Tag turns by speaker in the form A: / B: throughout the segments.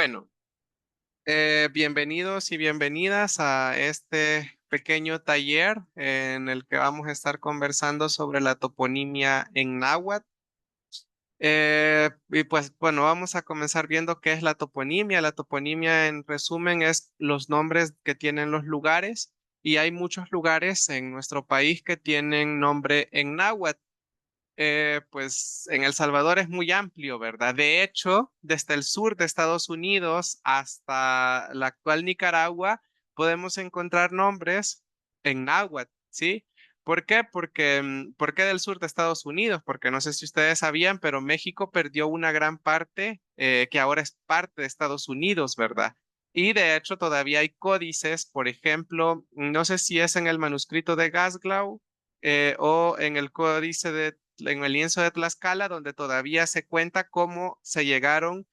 A: Bueno, bienvenidos y bienvenidas a este pequeño taller en el que vamos a estar conversando sobre la toponimia en náhuatl. Y pues bueno, vamos a comenzar viendo qué es la toponimia. La toponimia en resumen es los nombres que tienen los lugares y hay muchos lugares en nuestro país que tienen nombre en náhuatl. Pues en El Salvador es muy amplio, ¿verdad? De hecho, desde el sur de Estados Unidos hasta la actual Nicaragua, podemos encontrar nombres en náhuatl, ¿sí? ¿Por qué? ¿Por qué del sur de Estados Unidos? Porque no sé si ustedes sabían, pero México perdió una gran parte que ahora es parte de Estados Unidos, ¿verdad? Y de hecho todavía hay códices, por ejemplo, no sé si es en el manuscrito de Glasgow o en el códice en el lienzo de Tlaxcala, donde todavía se cuenta cómo llegaron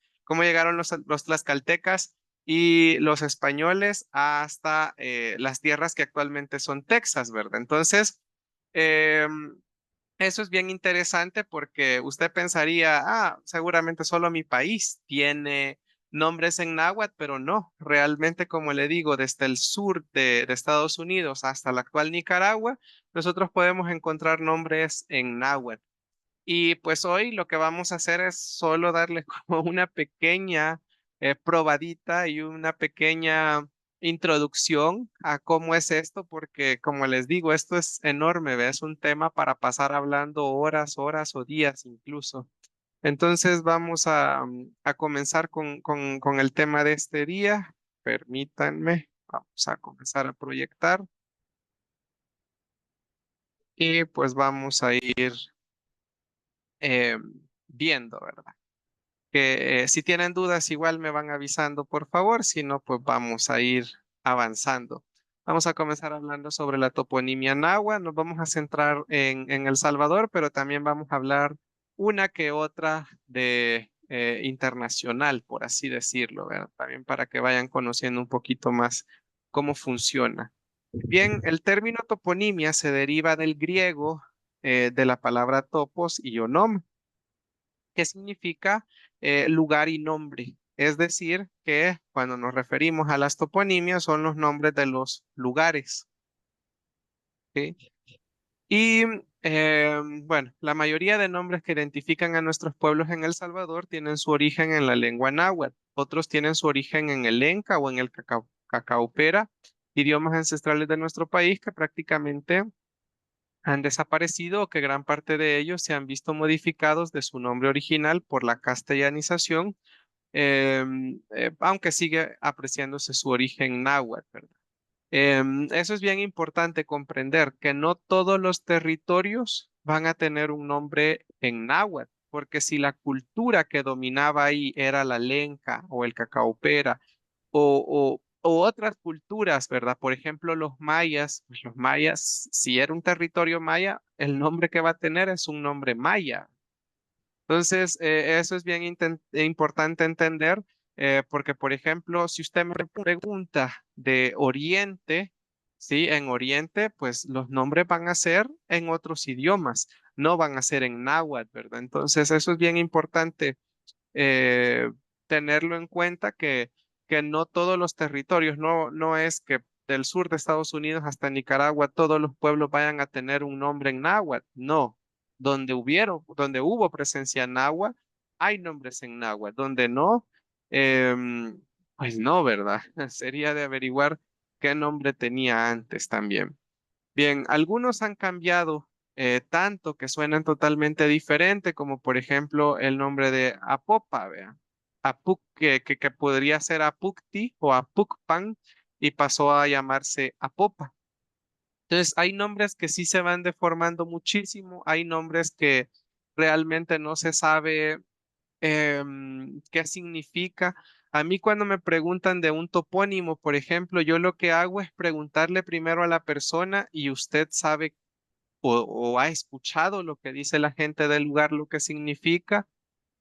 A: los tlaxcaltecas y los españoles hasta las tierras que actualmente son Texas, ¿verdad? Entonces, em, eso es bien interesante porque usted pensaría, seguramente solo mi país tiene nombres en náhuatl, pero no, realmente como le digo, desde el sur de Estados Unidos hasta la actual Nicaragua, nosotros podemos encontrar nombres en náhuatl. Y pues hoy lo que vamos a hacer es solo darle como una pequeña probadita y una pequeña introducción a cómo es esto, porque como les digo, esto es enorme, ¿ve? Es un tema para pasar hablando horas, horas o días incluso. Entonces vamos a comenzar con el tema de este día. Permítanme, vamos a comenzar a proyectar y pues vamos a ir eh, viendo, ¿verdad? Que si tienen dudas igual me van avisando, por favor, si no, pues vamos a ir avanzando. Vamos a comenzar hablando sobre la toponimia náhuatl, nos vamos a centrar en El Salvador, pero también vamos a hablar una que otra de internacional, por así decirlo, ¿verdad? También para que vayan conociendo un poquito más cómo funciona. Bien, el término toponimia se deriva del griego de la palabra topos y onom, que significa lugar y nombre. Es decir, que cuando nos referimos a las toponimias son los nombres de los lugares. ¿Sí? Y bueno, la mayoría de nombres que identifican a nuestros pueblos en El Salvador tienen su origen en la lengua náhuatl. Otros tienen su origen en el lenca o en el cacaupera, idiomas ancestrales de nuestro país que prácticamente han desaparecido o que gran parte de ellos se han visto modificados de su nombre original por la castellanización, aunque sigue apreciándose su origen náhuatl, ¿verdad? Eso es bien importante comprender, que no todos los territorios van a tener un nombre en náhuatl, porque si la cultura que dominaba ahí era la lenca o el cacaopera o otras culturas, ¿verdad? Por ejemplo, los mayas, pues los mayas, si era un territorio maya, el nombre que va a tener es un nombre maya. Entonces, eso es bien importante entender, porque, por ejemplo, si usted me pregunta de Oriente, ¿sí? En Oriente, pues los nombres van a ser en otros idiomas, no van a ser en náhuatl, ¿verdad? Entonces, eso es bien importante eh, tenerlo en cuenta que no todos los territorios, no es que del sur de Estados Unidos hasta Nicaragua todos los pueblos vayan a tener un nombre en náhuatl, no. Donde hubo presencia náhuatl, hay nombres en náhuatl. Donde no, pues no, ¿verdad? Sería de averiguar qué nombre tenía antes también. Bien, algunos han cambiado tanto que suenan totalmente diferente, como por ejemplo el nombre de Apopa, vea. Que podría ser Apucti o Apucpan y pasó a llamarse Apopa. Entonces, hay nombres que sí se van deformando muchísimo, hay nombres que realmente no se sabe qué significa. A mí cuando me preguntan de un topónimo, por ejemplo, yo lo que hago es preguntarle primero a la persona y usted sabe o ha escuchado lo que dice la gente del lugar, lo que significa,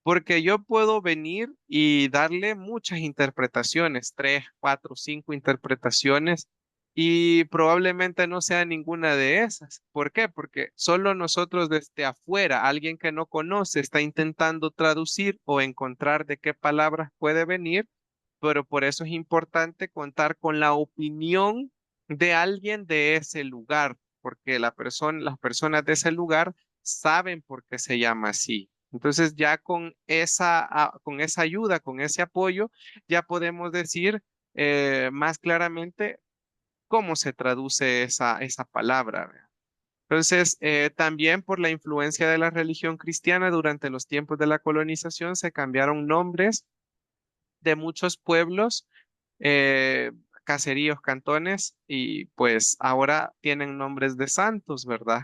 A: porque yo puedo venir y darle muchas interpretaciones, tres, cuatro, cinco interpretaciones, y probablemente no sea ninguna de esas. ¿Por qué? Porque solo nosotros desde afuera, alguien que no conoce, está intentando traducir o encontrar de qué palabras puede venir, pero por eso es importante contar con la opinión de alguien de ese lugar, porque las personas de ese lugar saben por qué se llama así. Entonces ya con esa ayuda, con ese apoyo, ya podemos decir más claramente cómo se traduce esa palabra. ¿Verdad? Entonces, también por la influencia de la religión cristiana durante los tiempos de la colonización se cambiaron nombres de muchos pueblos, eh, caseríos, cantones, y pues ahora tienen nombres de santos, ¿verdad?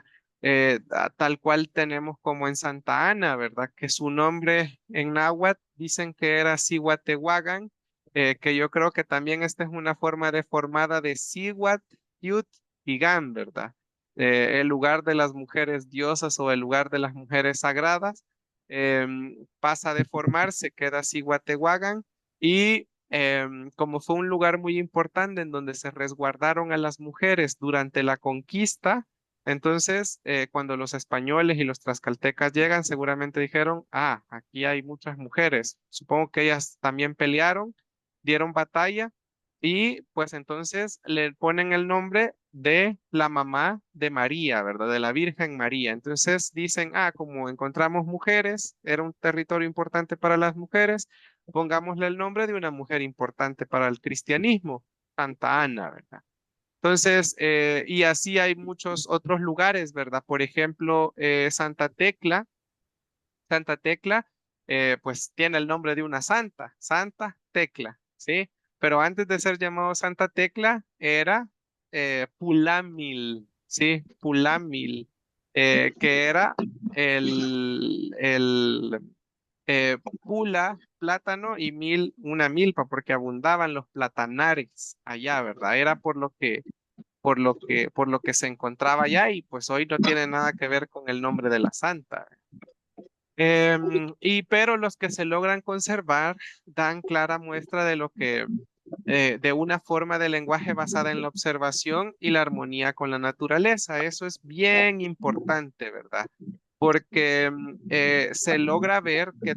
A: Tal cual tenemos como en Santa Ana, ¿verdad? Que su nombre en náhuatl dicen que era Cihuatehuagan, que yo creo que también esta es una forma deformada de Cihuat, Yut y Gan, ¿verdad? El lugar de las mujeres diosas o el lugar de las mujeres sagradas pasa a deformarse, queda Cihuatehuagan y como fue un lugar muy importante en donde se resguardaron a las mujeres durante la conquista, entonces cuando los españoles y los tlaxcaltecas llegan, seguramente dijeron, ah, aquí hay muchas mujeres. Supongo que ellas también pelearon, dieron batalla y pues entonces le ponen el nombre de la mamá de María, ¿verdad? De la Virgen María. Entonces dicen, ah, como encontramos mujeres, era un territorio importante para las mujeres, pongámosle el nombre de una mujer importante para el cristianismo, Santa Ana, ¿verdad? Entonces, y así hay muchos otros lugares, ¿verdad? Por ejemplo, Santa Tecla, pues tiene el nombre de una santa, Santa Tecla, ¿sí? Pero antes de ser llamado Santa Tecla, era Pulámil, ¿sí? Pulámil, que era el pula, plátano y una milpa, porque abundaban los platanares allá, ¿verdad? Era por lo que se encontraba allá y pues hoy no tiene nada que ver con el nombre de la santa. Pero los que se logran conservar dan clara muestra de lo que, de una forma de lenguaje basada en la observación y la armonía con la naturaleza. Eso es bien importante, ¿verdad? Porque se logra ver que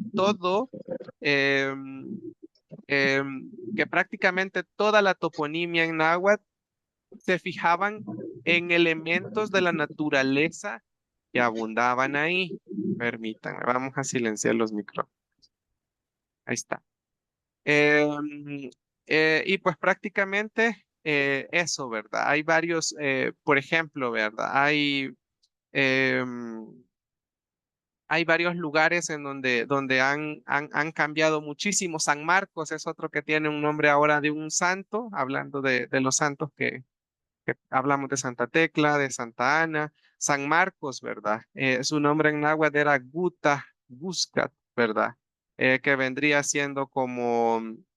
A: em, que prácticamente toda la toponimia en náhuatl se fijaban en elementos de la naturaleza que abundaban ahí. Permítanme, vamos a silenciar los micrófonos. Ahí está. Em, y pues prácticamente eso, ¿verdad? Hay varios, por ejemplo, ¿verdad? Em, hay varios lugares en donde han cambiado muchísimo. San Marcos es otro que tiene un nombre ahora de un santo, hablando de los santos que hablamos de Santa Tecla, de Santa Ana, San Marcos, ¿verdad? Su nombre en náhuatl era Guta, Guzcat, ¿verdad? Que vendría siendo como un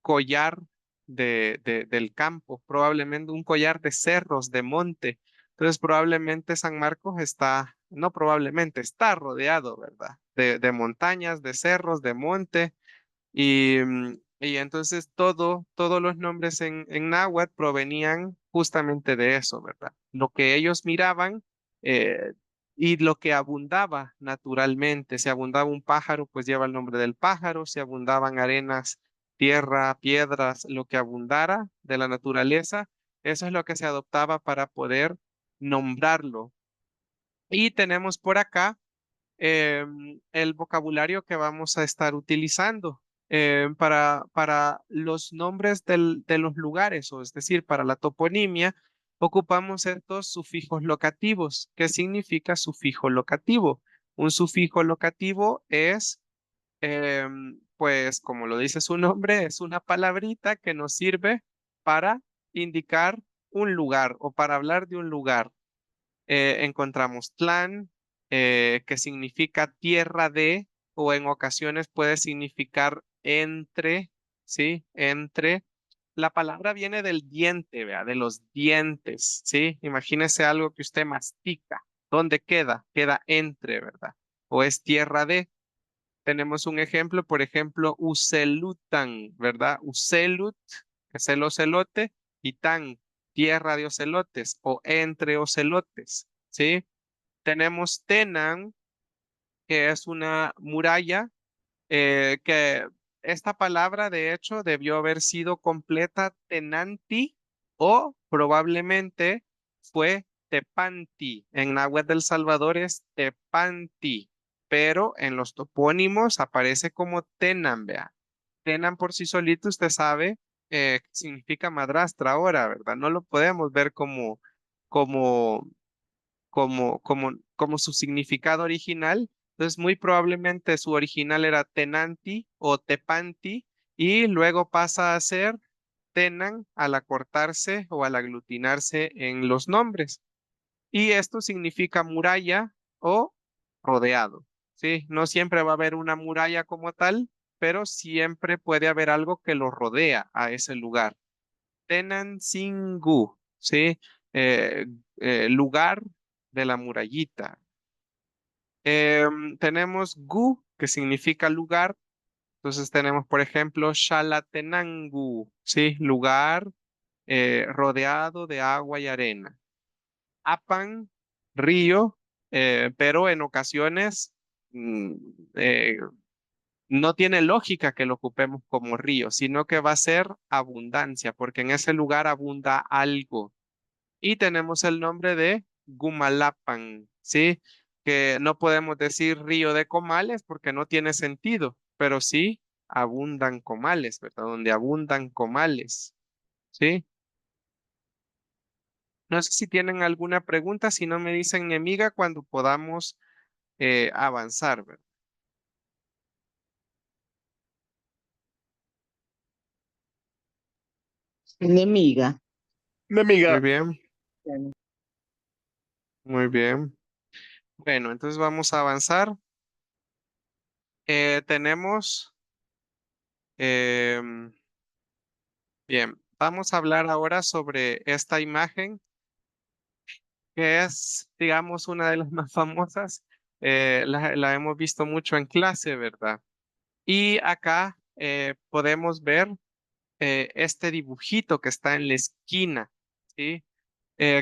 A: collar del campo, probablemente un collar de cerros, de monte. Entonces, probablemente San Marcos está, no probablemente, está rodeado, ¿verdad? De montañas, de cerros, de monte y entonces todos los nombres en náhuatl provenían justamente de eso, ¿verdad? Lo que ellos miraban eh, y lo que abundaba naturalmente. Si abundaba un pájaro, pues lleva el nombre del pájaro. Si abundaban arenas, tierra, piedras, lo que abundara de la naturaleza, eso es lo que se adoptaba para poder nombrarlo. Y tenemos por acá el vocabulario que vamos a estar utilizando para los nombres de los lugares, o es decir, para la toponimia, ocupamos estos sufijos locativos. ¿Qué significa sufijo locativo? Un sufijo locativo es, pues, como lo dice su nombre, es una palabrita que nos sirve para indicar un lugar o para hablar de un lugar. Encontramos Tlán, que significa tierra de, o en ocasiones puede significar entre, ¿sí? Entre. La palabra viene del diente, vea, de los dientes, ¿sí? Imagínese algo que usted mastica. ¿Dónde queda? Queda entre, ¿verdad? O es tierra de. Tenemos un ejemplo, por ejemplo, Uselutan, ¿verdad? Uselut, que es el ocelote, y tan, tierra de ocelotes o entre ocelotes, ¿sí? Tenemos Tenan, que es una muralla, que esta palabra de hecho debió haber sido completa Tenanti o probablemente fue Tepanti. En náhuatl del Salvador es Tepanti, pero en los topónimos aparece como Tenan, vea. Tenan por sí solito, usted sabe, significa madrastra ahora, ¿verdad? No lo podemos ver como como su significado original. Entonces, muy probablemente su original era Tenanti o Tepanti y luego pasa a ser Tenan al acortarse o al aglutinarse en los nombres. Y esto significa muralla o rodeado. ¿Sí? No siempre va a haber una muralla como tal, pero siempre puede haber algo que lo rodea a ese lugar. Tenancingo, ¿sí? Eh, lugar de la murallita. Tenemos gu, que significa lugar. Entonces tenemos, por ejemplo, Xalatenango, ¿sí? Lugar rodeado de agua y arena. Apan, río, pero en ocasiones mm, eh, no tiene lógica que lo ocupemos como río, sino que va a ser abundancia, porque en ese lugar abunda algo. Y tenemos el nombre de Gumalapan, ¿sí? Que no podemos decir río de comales porque no tiene sentido, pero sí abundan comales, ¿verdad? Donde abundan comales, ¿sí? No sé si tienen alguna pregunta, si no me dicen mi amiga cuando podamos avanzar, ¿verdad?
B: Enemiga.
A: Muy
C: Enemiga.
A: bien, muy bien. Bueno, entonces vamos a avanzar. Tenemos, em, bien, vamos a hablar ahora sobre esta imagen que es, digamos, una de las más famosas. La hemos visto mucho en clase, ¿verdad? Y acá podemos ver este dibujito que está en la esquina, ¿sí?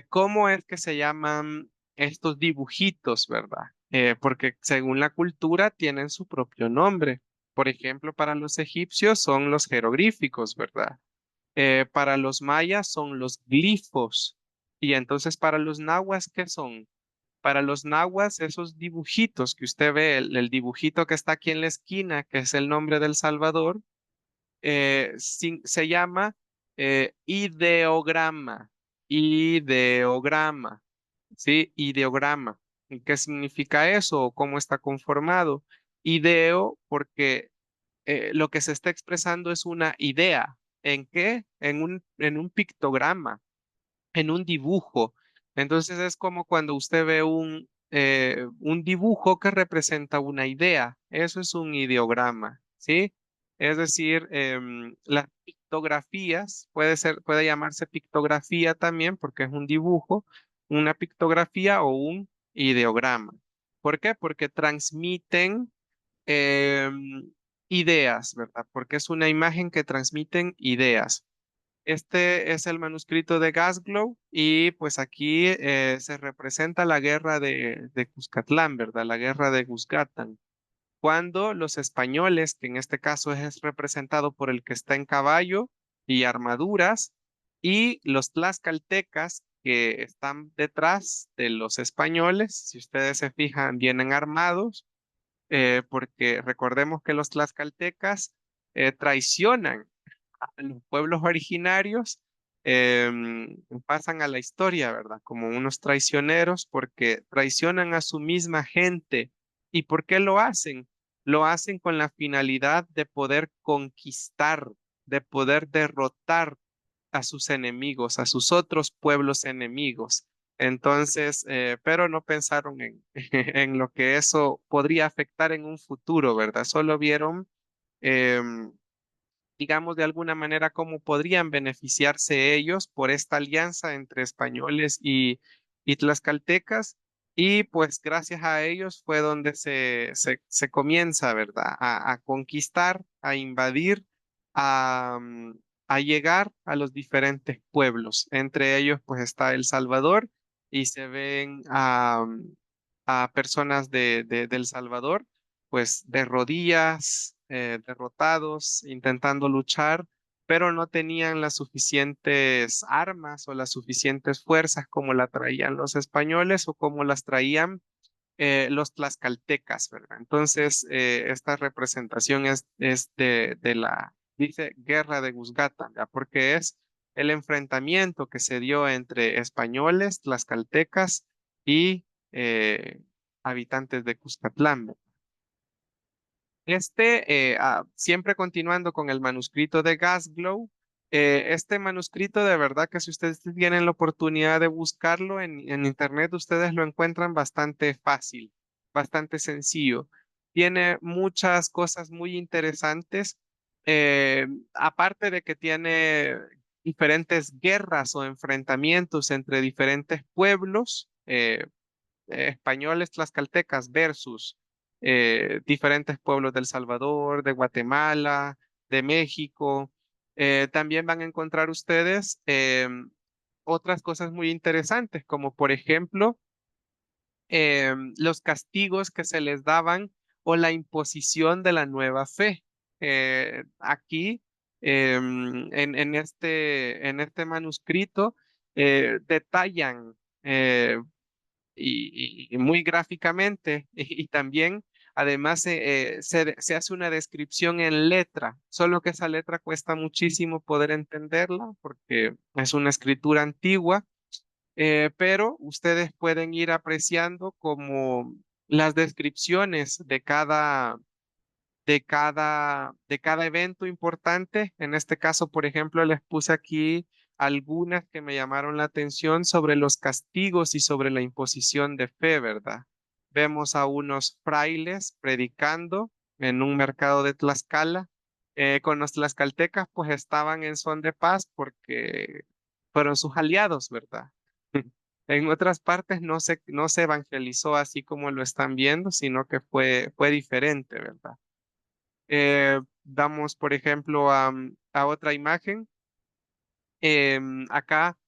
A: ¿Cómo es que se llaman estos dibujitos, verdad? Porque según la cultura tienen su propio nombre. Por ejemplo, para los egipcios son los jeroglíficos, ¿verdad? Para los mayas son los glifos. Y entonces para los nahuas, ¿qué son? Para los nahuas, esos dibujitos que usted ve, el dibujito que está aquí en la esquina, que es el nombre del Salvador, se llama ideograma. Ideograma. ¿Sí? Ideograma. ¿Y qué significa eso? ¿O cómo está conformado? Ideo, porque lo que se está expresando es una idea. ¿En qué? En un pictograma, en un dibujo. Entonces es como cuando usted ve un dibujo que representa una idea. Eso es un ideograma, ¿sí? Es decir, las pictografías, puede llamarse pictografía también porque es un dibujo, una pictografía o un ideograma. ¿Por qué? Porque transmiten ideas, ¿verdad? Porque es una imagen que transmiten ideas. Este es el manuscrito de Gazglow y pues aquí se representa la guerra de Cuscatlán, ¿verdad? La guerra de Cuscatlan. Cuando los españoles, que en este caso es representado por el que está en caballo y armaduras, y los tlaxcaltecas que están detrás de los españoles, si ustedes se fijan, vienen armados, porque recordemos que los tlaxcaltecas traicionan los pueblos originarios pasan a la historia, ¿verdad? Como unos traicioneros porque traicionan a su misma gente. ¿Y por qué lo hacen? Lo hacen con la finalidad de poder conquistar, de poder derrotar a sus enemigos, a sus otros pueblos enemigos. Entonces, pero no pensaron en, en lo que eso podría afectar en un futuro, ¿verdad? Solo vieron em, digamos, de alguna manera cómo podrían beneficiarse ellos por esta alianza entre españoles y tlaxcaltecas. Y pues gracias a ellos fue donde se comienza, ¿verdad? A conquistar, a invadir, a llegar a los diferentes pueblos. Entre ellos pues está El Salvador y se ven a personas de El Salvador pues de rodillas derrotados, intentando luchar, pero no tenían las suficientes armas o las suficientes fuerzas como la traían los españoles o como las traían los tlaxcaltecas, ¿verdad? Entonces, esta representación es de la, dice, guerra de Guzgata, ¿verdad? Porque es el enfrentamiento que se dio entre españoles, tlaxcaltecas y habitantes de Cuscatlán, ¿verdad? Siempre continuando con el manuscrito de Gasglow, este manuscrito de verdad que si ustedes tienen la oportunidad de buscarlo en internet, ustedes lo encuentran bastante fácil, bastante sencillo. Tiene muchas cosas muy interesantes, aparte de que tiene diferentes guerras o enfrentamientos entre diferentes pueblos. Españoles tlaxcaltecas versus diferentes pueblos del Salvador, de Guatemala, de México. También van a encontrar ustedes otras cosas muy interesantes, como por ejemplo los castigos que se les daban o la imposición de la nueva fe. Aquí, en este manuscrito, detallan y muy gráficamente y también además se hace una descripción en letra, solo que esa letra cuesta muchísimo poder entenderla porque es una escritura antigua, pero ustedes pueden ir apreciando como las descripciones de cada evento importante. En este caso, por ejemplo, les puse aquí algunas que me llamaron la atención sobre los castigos y sobre la imposición de fe, ¿verdad? Vemos a unos frailes predicando en un mercado de Tlaxcala. Con los tlaxcaltecas, pues estaban en son de paz porque fueron sus aliados, ¿verdad? En otras partes no se evangelizó así como lo están viendo, sino que fue diferente, ¿verdad? Damos, por ejemplo, a otra imagen. Acá,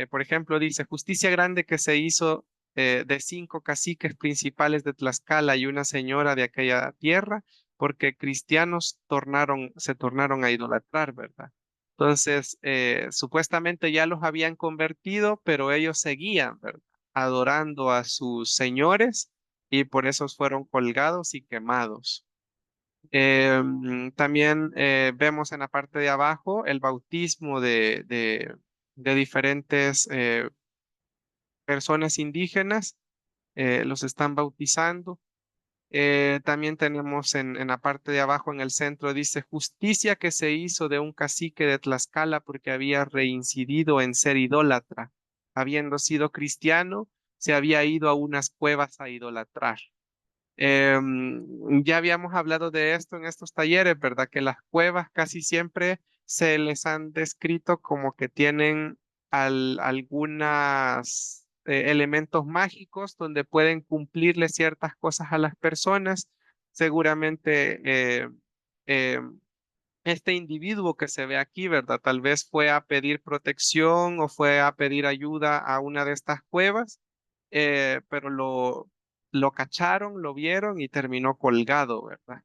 A: por ejemplo, dice, justicia grande que se hizo de 5 caciques principales de Tlaxcala y una señora de aquella tierra, porque cristianos se tornaron a idolatrar, ¿verdad? Entonces, supuestamente ya los habían convertido, pero ellos seguían, ¿verdad? Adorando a sus señores y por eso fueron colgados y quemados. También vemos en la parte de abajo el bautismo de diferentes personas indígenas, los están bautizando. También tenemos en la parte de abajo, en el centro, dice justicia que se hizo de un cacique de Tlaxcala porque había reincidido en ser idólatra. Habiendo sido cristiano, se había ido a unas cuevas a idolatrar. Ya habíamos hablado de esto en estos talleres, ¿verdad? Que las cuevas casi siempre se les han descrito como que tienen algunos elementos mágicos donde pueden cumplirle ciertas cosas a las personas. Seguramente eh, este individuo que se ve aquí, ¿verdad? Tal vez fue a pedir protección o fue a pedir ayuda a una de estas cuevas, pero lo cacharon, lo vieron y terminó colgado, ¿verdad?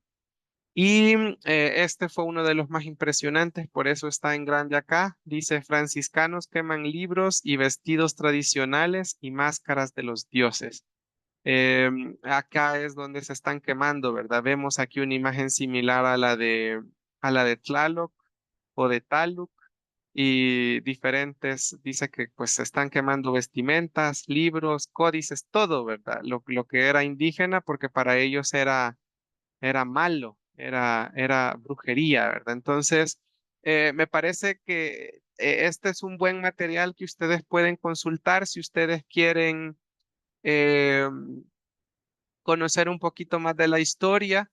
A: Y este fue uno de los más impresionantes, por eso está en grande acá. Dice, franciscanos queman libros y vestidos tradicionales y máscaras de los dioses. Acá es donde se están quemando, ¿verdad? Vemos aquí una imagen similar a la de Tlaloc o de Taluk y diferentes, dice que pues se están quemando vestimentas, libros, códices, todo, ¿verdad? Lo que era indígena porque para ellos era malo, era brujería, ¿verdad? Entonces, me parece que este es un buen material que ustedes pueden consultar si ustedes quieren eh, conocer un poquito más de la historia.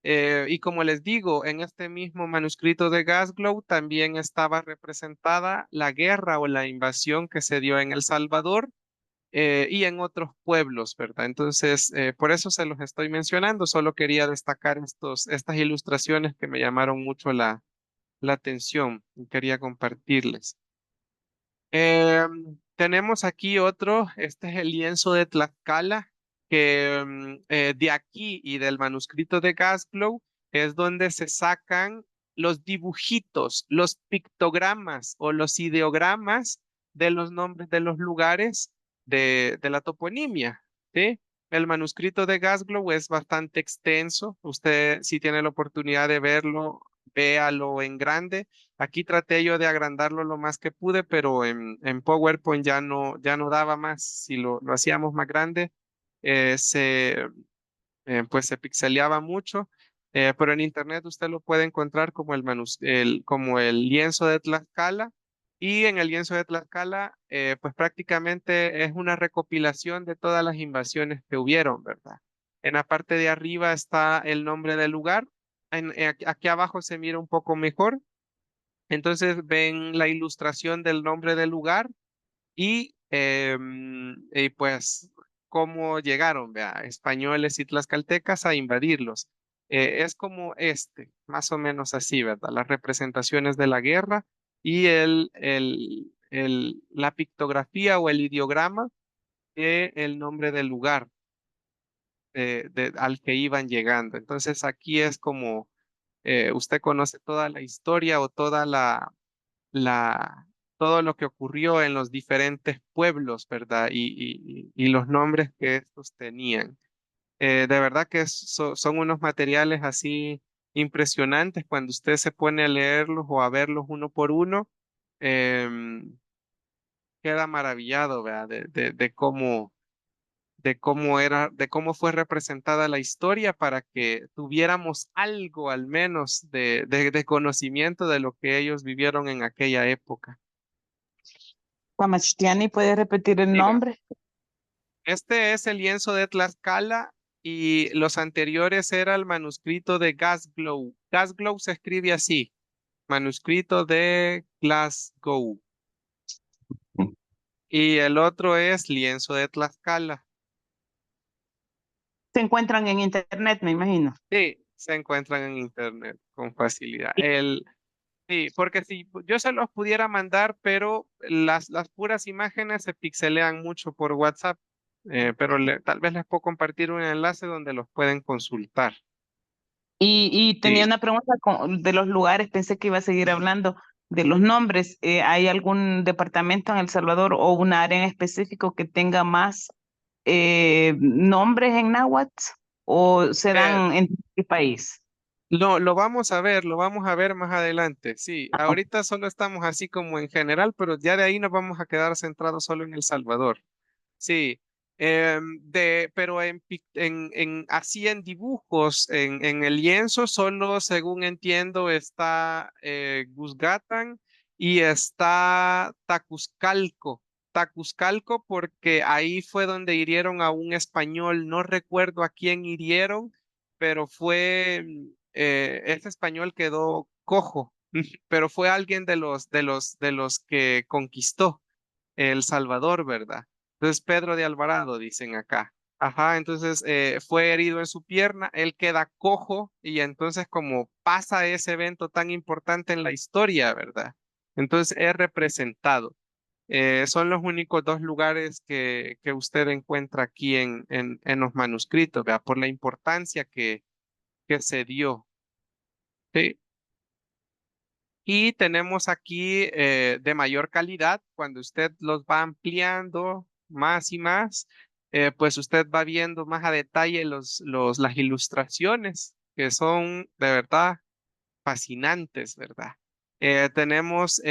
A: Y como les digo, en este mismo manuscrito de Gasglow también estaba representada la guerra o la invasión que se dio en El Salvador y en otros pueblos, ¿verdad? Entonces, por eso se los estoy mencionando. Solo quería destacar estas ilustraciones que me llamaron mucho la atención y quería compartirles. Tenemos aquí otro, este es el lienzo de Tlaxcala, que de aquí y del manuscrito de Gasglow es donde se sacan los dibujitos, los pictogramas o los ideogramas de los nombres de los lugares de la toponimia, ¿sí? El manuscrito de Glasgow es bastante extenso. Usted, si tiene la oportunidad de verlo, véalo en grande. Aquí traté yo de agrandarlo lo más que pude, pero en PowerPoint ya no daba más. Si lo hacíamos más grande, eh, se, pues se pixeleaba mucho. Pero en internet usted lo puede encontrar como como el lienzo de Tlaxcala. Y en el lienzo de Tlaxcala, pues prácticamente es una recopilación de todas las invasiones que hubieron, ¿verdad? En la parte de arriba está el nombre del lugar. Aquí abajo se mira un poco mejor. Entonces ven la ilustración del nombre del lugar y pues cómo llegaron, vea, españoles y tlaxcaltecas a invadirlos. Es como más o menos así, ¿verdad? Las representaciones de la guerra y la pictografía o el ideograma del nombre del lugar al que iban llegando. Entonces aquí es como usted conoce toda la historia o toda la, todo lo que ocurrió en los diferentes pueblos, ¿verdad? Y los nombres que estos tenían. De verdad que son unos materiales así impresionantes cuando usted se pone a leerlos o a verlos uno por uno, em, queda maravillado, ¿verdad? De cómo fue representada la historia para que tuviéramos algo al menos de conocimiento de lo que ellos vivieron en aquella época.
B: Kamachtiani, ¿puede repetir el
A: Diga.
B: nombre?
A: Este es el lienzo de Tlaxcala y los anteriores era el manuscrito de Glasgow. Glasgow se escribe así, manuscrito de Glasgow. Y el otro es lienzo de Tlaxcala.
B: Se encuentran en internet, me imagino.
A: Sí, se encuentran en internet con facilidad.
B: Y,
A: Sí, porque si yo se los pudiera mandar, pero las puras imágenes se pixelean mucho por WhatsApp, pero tal vez les puedo compartir un enlace donde los pueden consultar.
B: y tenía
A: Sí.
B: una pregunta de los lugares, pensé que iba a seguir hablando de los nombres. ¿Hay algún departamento en El Salvador o una área en específico que tenga más nombres en náhuatl o se
A: Eh,
B: dan en el país?
A: lo vamos a ver más adelante. Sí, ahorita solo estamos así como en general, pero ya de ahí nos vamos a quedar centrados solo en El Salvador. Sí, pero así en dibujos, en el lienzo, solo según entiendo está Gusgatan y está Tacuzcalco. Tacuzcalco porque ahí fue donde hirieron a un español, no recuerdo a quién hirieron, pero ese español quedó cojo, pero fue alguien de los que conquistó El Salvador, ¿verdad? Entonces, Pedro de Alvarado, dicen acá. Ajá, entonces fue herido en su pierna, él queda cojo y entonces como pasa ese evento tan importante en la historia, ¿verdad? Entonces es representado. Son los únicos dos lugares que usted encuentra aquí en los manuscritos, ¿verdad? Por la importancia que se dio. ¿Sí? Y tenemos aquí de mayor calidad, cuando usted los va ampliando más y más, pues usted va viendo más a detalle las ilustraciones, que son de verdad fascinantes, ¿verdad? Tenemos,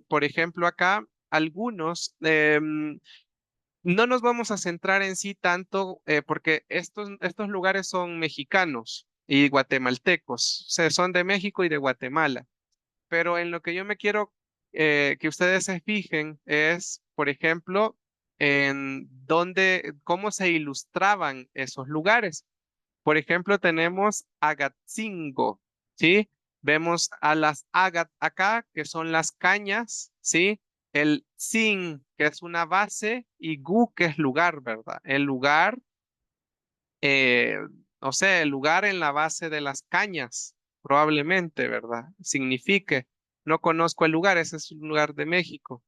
A: por ejemplo, acá algunos, no nos vamos a centrar en sí tanto, porque estos lugares son mexicanos y guatemaltecos, o sea, son de México y de Guatemala, pero en lo que yo me quiero que ustedes se fijen es, por ejemplo, cómo se ilustraban esos lugares. Por ejemplo, tenemos Agatzingo, ¿sí? Vemos a las agat acá, que son las cañas, ¿sí? El zin, que es una base, y gu, que es lugar, ¿verdad? El lugar, eh, no sé, el lugar en la base de las cañas, probablemente, ¿verdad? Signifique. No conozco el lugar, ese es un lugar de México.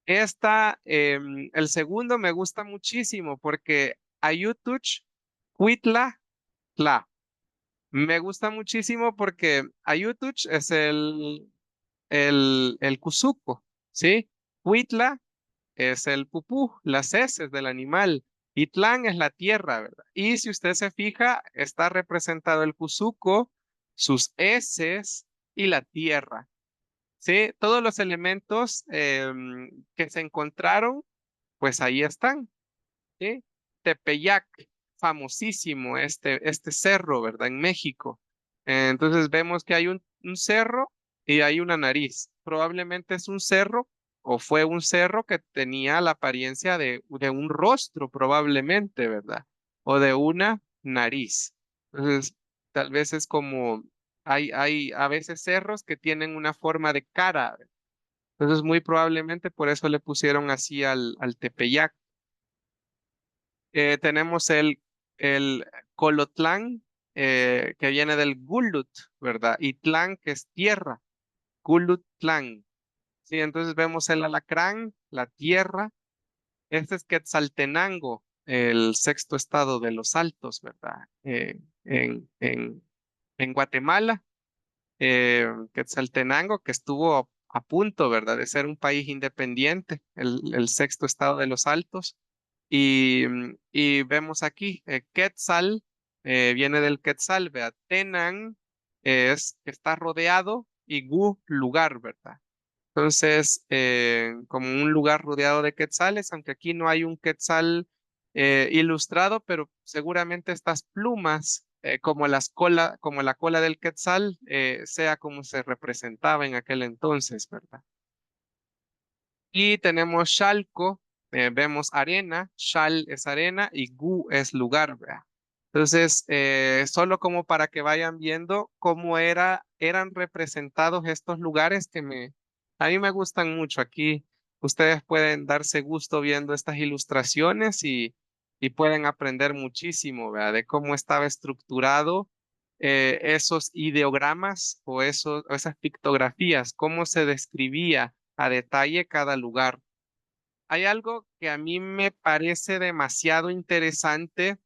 A: El segundo me gusta muchísimo porque Ayutuch, Cuitla, Tla. Me gusta muchísimo porque Ayutuch es el Cuzuco, ¿sí? Huitla es el pupú, las heces del animal. Itlán es la tierra, ¿verdad? Y si usted se fija, está representado el Cuzuco, sus heces y la tierra, ¿sí? Todos los elementos que se encontraron, pues ahí están, ¿sí? Tepeyac, famosísimo este cerro, ¿verdad? En México. Entonces vemos que hay un cerro y hay una nariz. Probablemente es un cerro o fue un cerro que tenía la apariencia de un rostro, probablemente, ¿verdad? O de una nariz. Entonces, tal vez es como, hay a veces cerros que tienen una forma de cara. Entonces, muy probablemente por eso le pusieron así al Tepeyac. Tenemos el Colotlán, que viene del Gulut, ¿verdad? Y Tlán, que es tierra, Gulutlán. Sí, entonces vemos el alacrán, la tierra. Este es Quetzaltenango, el sexto estado de los Altos, ¿verdad? En Guatemala, Quetzaltenango, que estuvo a punto, ¿verdad?, de ser un país independiente, el sexto estado de los Altos. Y vemos aquí, Quetzal viene del Quetzal, ¿verdad? Tenán es que está rodeado y Gu, lugar, ¿verdad? Entonces, como un lugar rodeado de quetzales, aunque aquí no hay un quetzal ilustrado, pero seguramente estas plumas, como la cola del quetzal, sea como se representaba en aquel entonces, ¿verdad? Y tenemos Chalco, vemos arena, Chal es arena y Gu es lugar, ¿verdad? Entonces, solo como para que vayan viendo cómo eran representados estos lugares a mí me gustan mucho. Aquí ustedes pueden darse gusto viendo estas ilustraciones y pueden aprender muchísimo, ¿verdad? De cómo estaba estructurado esos ideogramas o esas pictografías, cómo se describía a detalle cada lugar. Hay algo que a mí me parece demasiado interesante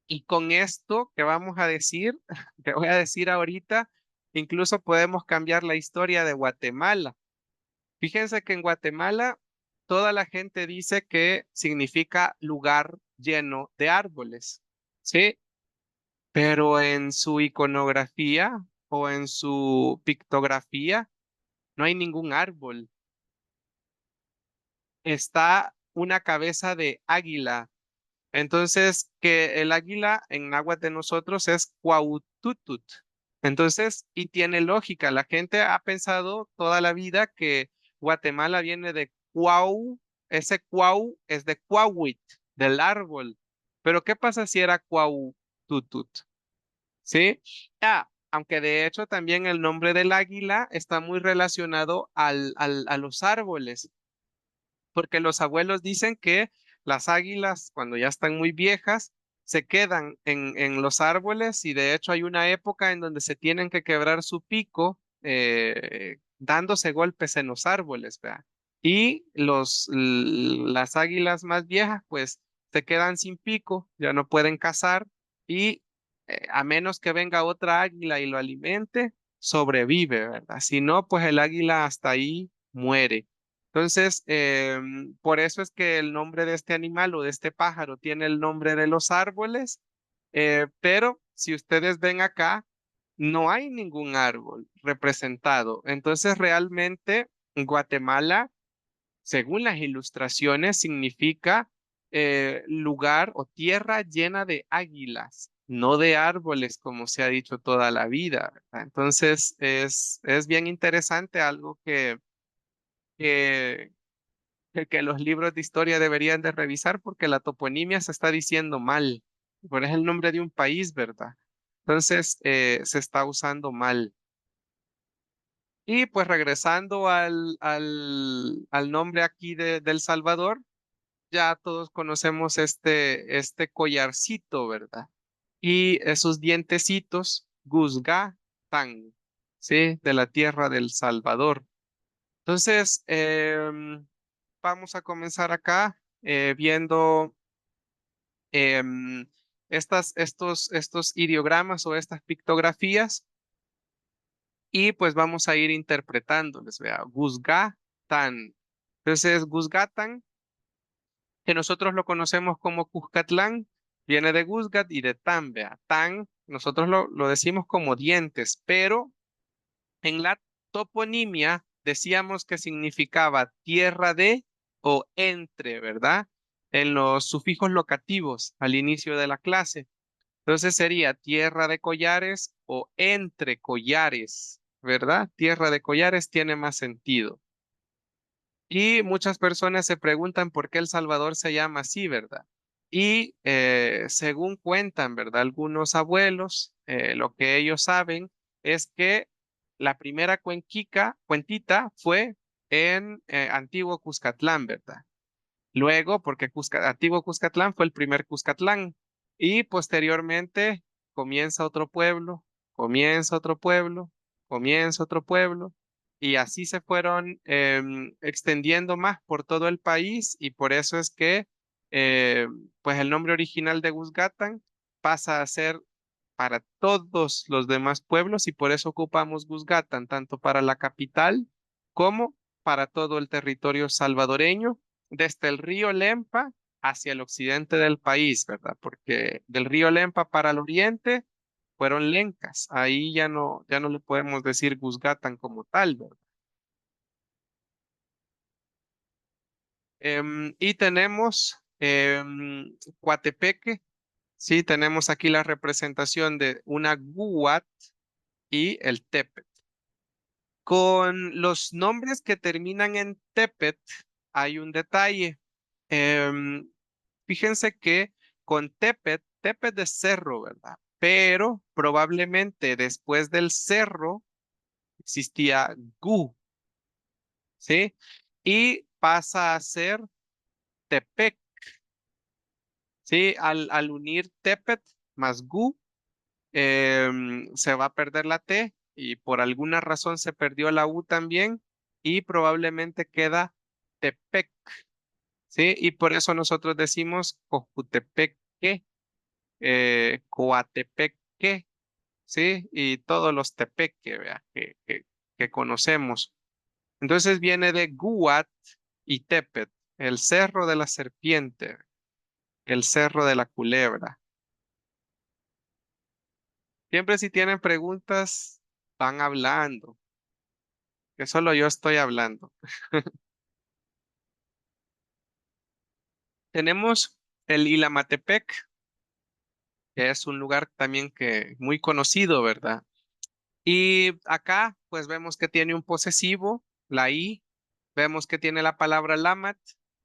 A: y con esto que vamos a decir, que voy a decir ahorita, incluso podemos cambiar la historia de Guatemala. Fíjense que en Guatemala toda la gente dice que significa lugar lleno de árboles, ¿sí? Pero en su iconografía o en su pictografía no hay ningún árbol. Está una cabeza de águila. Entonces, que el águila en náhuatl de nosotros es Cuaututut. Entonces, y tiene lógica. La gente ha pensado toda la vida que Guatemala viene de Cuau. Ese Cuau es de Cuauhit, del árbol. Pero, ¿qué pasa si era Cuaututut? ¿Sí? Aunque de hecho también el nombre del águila está muy relacionado a los árboles porque los abuelos dicen que las águilas, cuando ya están muy viejas, se quedan en los árboles y de hecho hay una época en donde se tienen que quebrar su pico dándose golpes en los árboles, ¿verdad? Y las águilas más viejas, pues, se quedan sin pico, ya no pueden cazar y a menos que venga otra águila y lo alimente, sobrevive, ¿verdad? Si no, pues el águila hasta ahí muere. Entonces, por eso es que el nombre de este animal o de este pájaro tiene el nombre de los árboles, pero si ustedes ven acá, no hay ningún árbol representado. Entonces, realmente, Guatemala, según las ilustraciones, significa lugar o tierra llena de águilas, no de árboles, como se ha dicho toda la vida, ¿verdad? Entonces, es bien interesante algo que que los libros de historia deberían de revisar porque la toponimia se está diciendo mal. Pero es el nombre de un país, ¿verdad? Entonces, se está usando mal. Y pues regresando al nombre aquí de El Salvador, ya todos conocemos este collarcito, ¿verdad? Y esos dientecitos, Guzgátán, ¿sí? De la tierra del Salvador. Entonces, vamos a comenzar acá viendo em, estos ideogramas o estas pictografías y pues vamos a ir interpretándoles, vea, Guzgátán. Entonces, Guzgátán, que nosotros lo conocemos como Cuscatlán, viene de Guzgat y de Tan, vea. Tan, nosotros lo decimos como dientes, pero en la toponimia decíamos que significaba tierra de o entre, ¿verdad? En los sufijos locativos al inicio de la clase. Entonces sería tierra de collares o entre collares, ¿verdad? Tierra de collares tiene más sentido. Y muchas personas se preguntan por qué El Salvador se llama así, ¿verdad? Y según cuentan, ¿verdad? Algunos abuelos, lo que ellos saben es que la primera cuentita fue en Antiguo Cuscatlán, ¿verdad? Luego, porque Antiguo Cuscatlán fue el primer Cuscatlán y posteriormente comienza otro pueblo, comienza otro pueblo, comienza otro pueblo y así se fueron extendiendo más por todo el país y por eso es que pues el nombre original de Guzgátán pasa a ser para todos los demás pueblos y por eso ocupamos Guzgátán tanto para la capital como para todo el territorio salvadoreño desde el río Lempa hacia el occidente del país, ¿verdad? Porque del río Lempa para el oriente fueron lencas. Ahí ya no le podemos decir Guzgátán como tal, ¿verdad? Y tenemos Coatepeque, sí, tenemos aquí la representación de una guat y el tepet. Con los nombres que terminan en tepet hay un detalle. Em, Fíjense que con Tepet, Tepet de cerro, ¿verdad? Pero probablemente después del cerro existía Gu, ¿sí? Y pasa a ser Tepec, ¿sí? Al unir Tepet más Gu, se va a perder la T y por alguna razón se perdió la U también y probablemente queda Tepec, ¿sí? Y por eso nosotros decimos Cojutepeque, Coatepeque, ¿sí? Y todos los tepeque, vea, que conocemos. Entonces viene de Guat y Tepet, el cerro de la serpiente, el cerro de la culebra. Siempre si tienen preguntas, van hablando, que solo yo estoy hablando. Tenemos el Ilamatepec, que es un lugar también que muy conocido, ¿verdad? Y acá, pues vemos que tiene un posesivo, la I, vemos que tiene la palabra Lamat,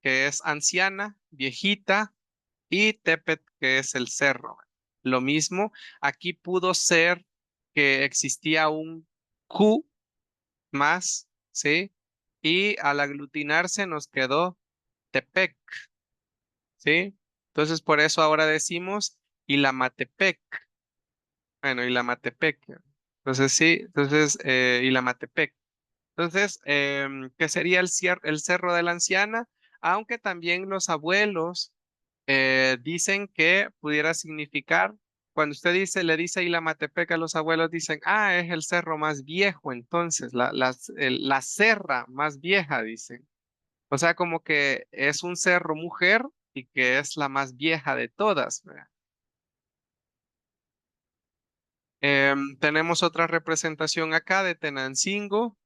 A: que es anciana, viejita, y Tepet, que es el cerro. Lo mismo, aquí pudo ser que existía un Q más, ¿sí? Y al aglutinarse nos quedó Tepec, ¿sí? Entonces, por eso ahora decimos Ilamatepec. Bueno, Ilamatepec. Entonces, sí, entonces, Ilamatepec. Entonces, ¿qué sería el cerro de la anciana? Aunque también los abuelos dicen que pudiera significar, cuando usted dice, le dice Ilamatepec, los abuelos dicen, ah, es el cerro más viejo, entonces, la serra más vieja, dicen. O sea, como que es un cerro mujer y que es la más vieja de todas, ¿verdad? Tenemos otra representación acá de Tenancingo.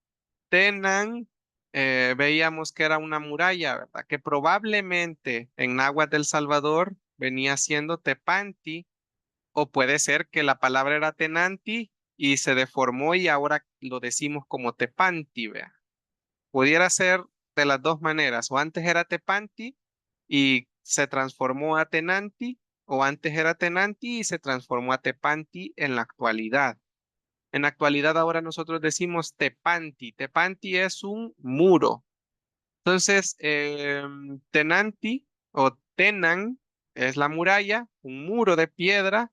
A: Tenan, veíamos que era una muralla, ¿verdad? Que probablemente en náhuatl del Salvador venía siendo Tepanti, o puede ser que la palabra era Tenanti y se deformó y ahora lo decimos como Tepanti, ¿vea? Pudiera ser de las dos maneras, o antes era Tepanti y se transformó a Tenanti, o antes era Tenanti y se transformó a Tepanti en la actualidad. En la actualidad ahora nosotros decimos tepanti. Tepanti es un muro. Entonces, tenanti o tenan es la muralla, un muro de piedra.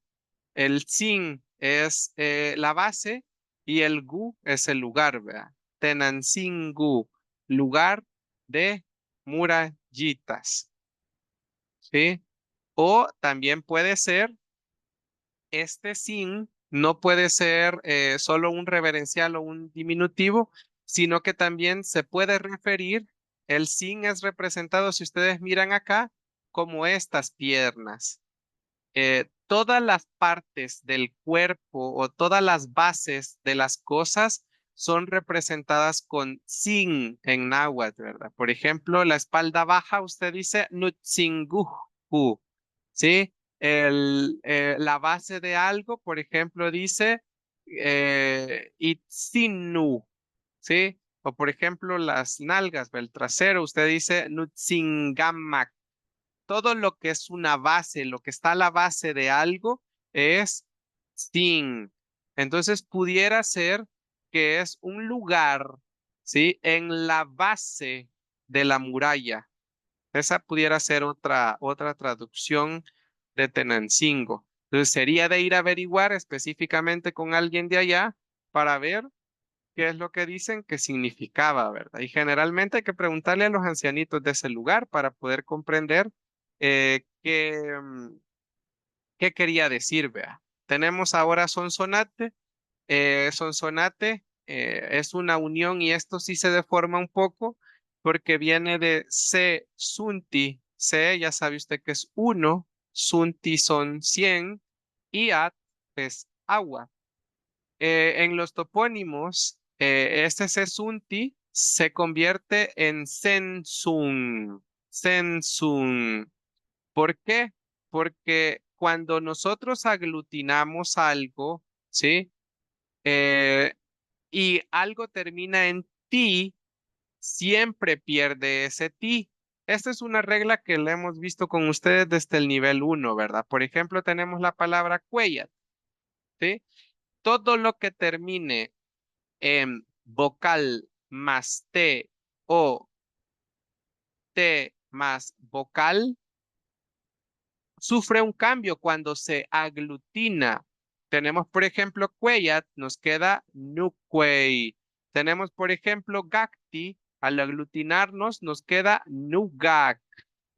A: El sin es la base y el gu es el lugar, ¿verdad? Tenancingu, lugar de murallitas, ¿sí? O también puede ser este sin no puede ser solo un reverencial o un diminutivo, sino que también se puede referir, el sin es representado, si ustedes miran acá, como estas piernas. Todas las partes del cuerpo o todas las bases de las cosas son representadas con sin en náhuatl, ¿verdad? Por ejemplo, la espalda baja, usted dice Nutsinguhu, ¿sí? La base de algo, por ejemplo, dice Itzinu, ¿sí? O por ejemplo, las nalgas, el trasero, usted dice Nutsingamak. Todo lo que es una base, lo que está a la base de algo es sin. Entonces pudiera ser que es un lugar, ¿sí? En la base de la muralla. Esa pudiera ser otra traducción de Tenancingo. Entonces sería de ir a averiguar específicamente con alguien de allá para ver qué es lo que dicen que significaba, ¿verdad? Y generalmente hay que preguntarle a los ancianitos de ese lugar para poder comprender qué quería decir, vea. Tenemos ahora Sonsonate. Sonsonate es una unión y esto sí se deforma un poco porque viene de se, sunti. Se, ya sabe usted que es uno, sunti son 100 y at es agua. En los topónimos, este sesunti se convierte en sensun. Sensun. ¿Por qué? Porque cuando nosotros aglutinamos algo, ¿sí? Eh, y algo termina en ti, siempre pierde ese ti. Esta es una regla que la hemos visto con ustedes desde el nivel uno, ¿verdad? Por ejemplo, tenemos la palabra cuellat, ¿sí? Todo lo que termine vocal más T o T más vocal sufre un cambio cuando se aglutina. Tenemos, por ejemplo, cuellat, nos queda nuquey. Tenemos, por ejemplo, gacti, al aglutinarnos nos queda nugak,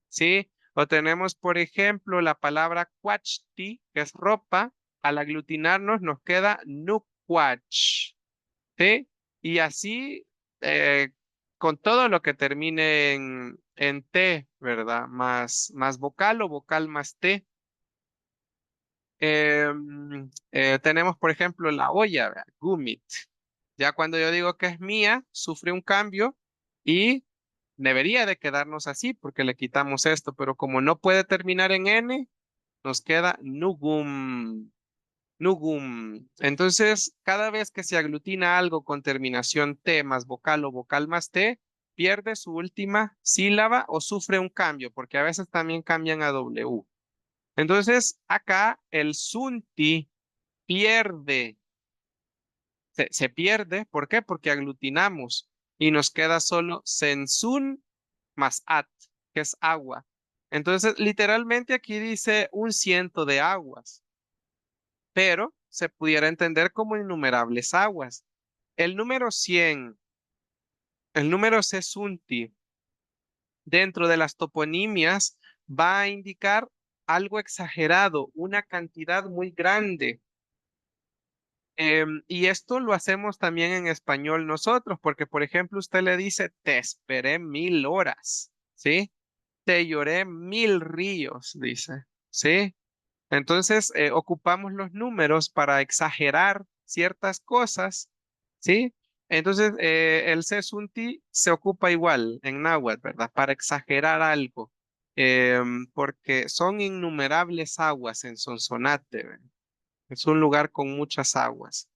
A: ¿sí? O tenemos, por ejemplo, la palabra cuachti, que es ropa, al aglutinarnos nos queda nuquach. ¿Sí? Y así con todo lo que termine en T, ¿verdad? Más vocal o vocal más T. Tenemos, por ejemplo, la olla, ¿verdad? Gumit. Ya cuando yo digo que es mía, sufre un cambio y debería de quedarnos así porque le quitamos esto, pero como no puede terminar en N, nos queda nugum. Nugum. Entonces, cada vez que se aglutina algo con terminación T más vocal o vocal más T, pierde su última sílaba o sufre un cambio, porque a veces también cambian a W. Entonces, acá el sunti pierde, se pierde, ¿por qué? Porque aglutinamos y nos queda solo sensun más at, que es agua. Entonces, literalmente aquí dice un ciento de aguas, pero se pudiera entender como innumerables aguas. El número 100, el número sesunti, dentro de las toponimias va a indicar algo exagerado, una cantidad muy grande. Y esto lo hacemos también en español nosotros, porque por ejemplo usted le dice, te esperé 1000 horas, ¿sí? Te lloré 1000 ríos, dice, ¿sí? Entonces, ocupamos los números para exagerar ciertas cosas, ¿sí? Entonces, el sesunti se ocupa igual en náhuatl, ¿verdad? Para exagerar algo, porque son innumerables aguas en Sonsonate, ¿verdad? Es un lugar con muchas aguas.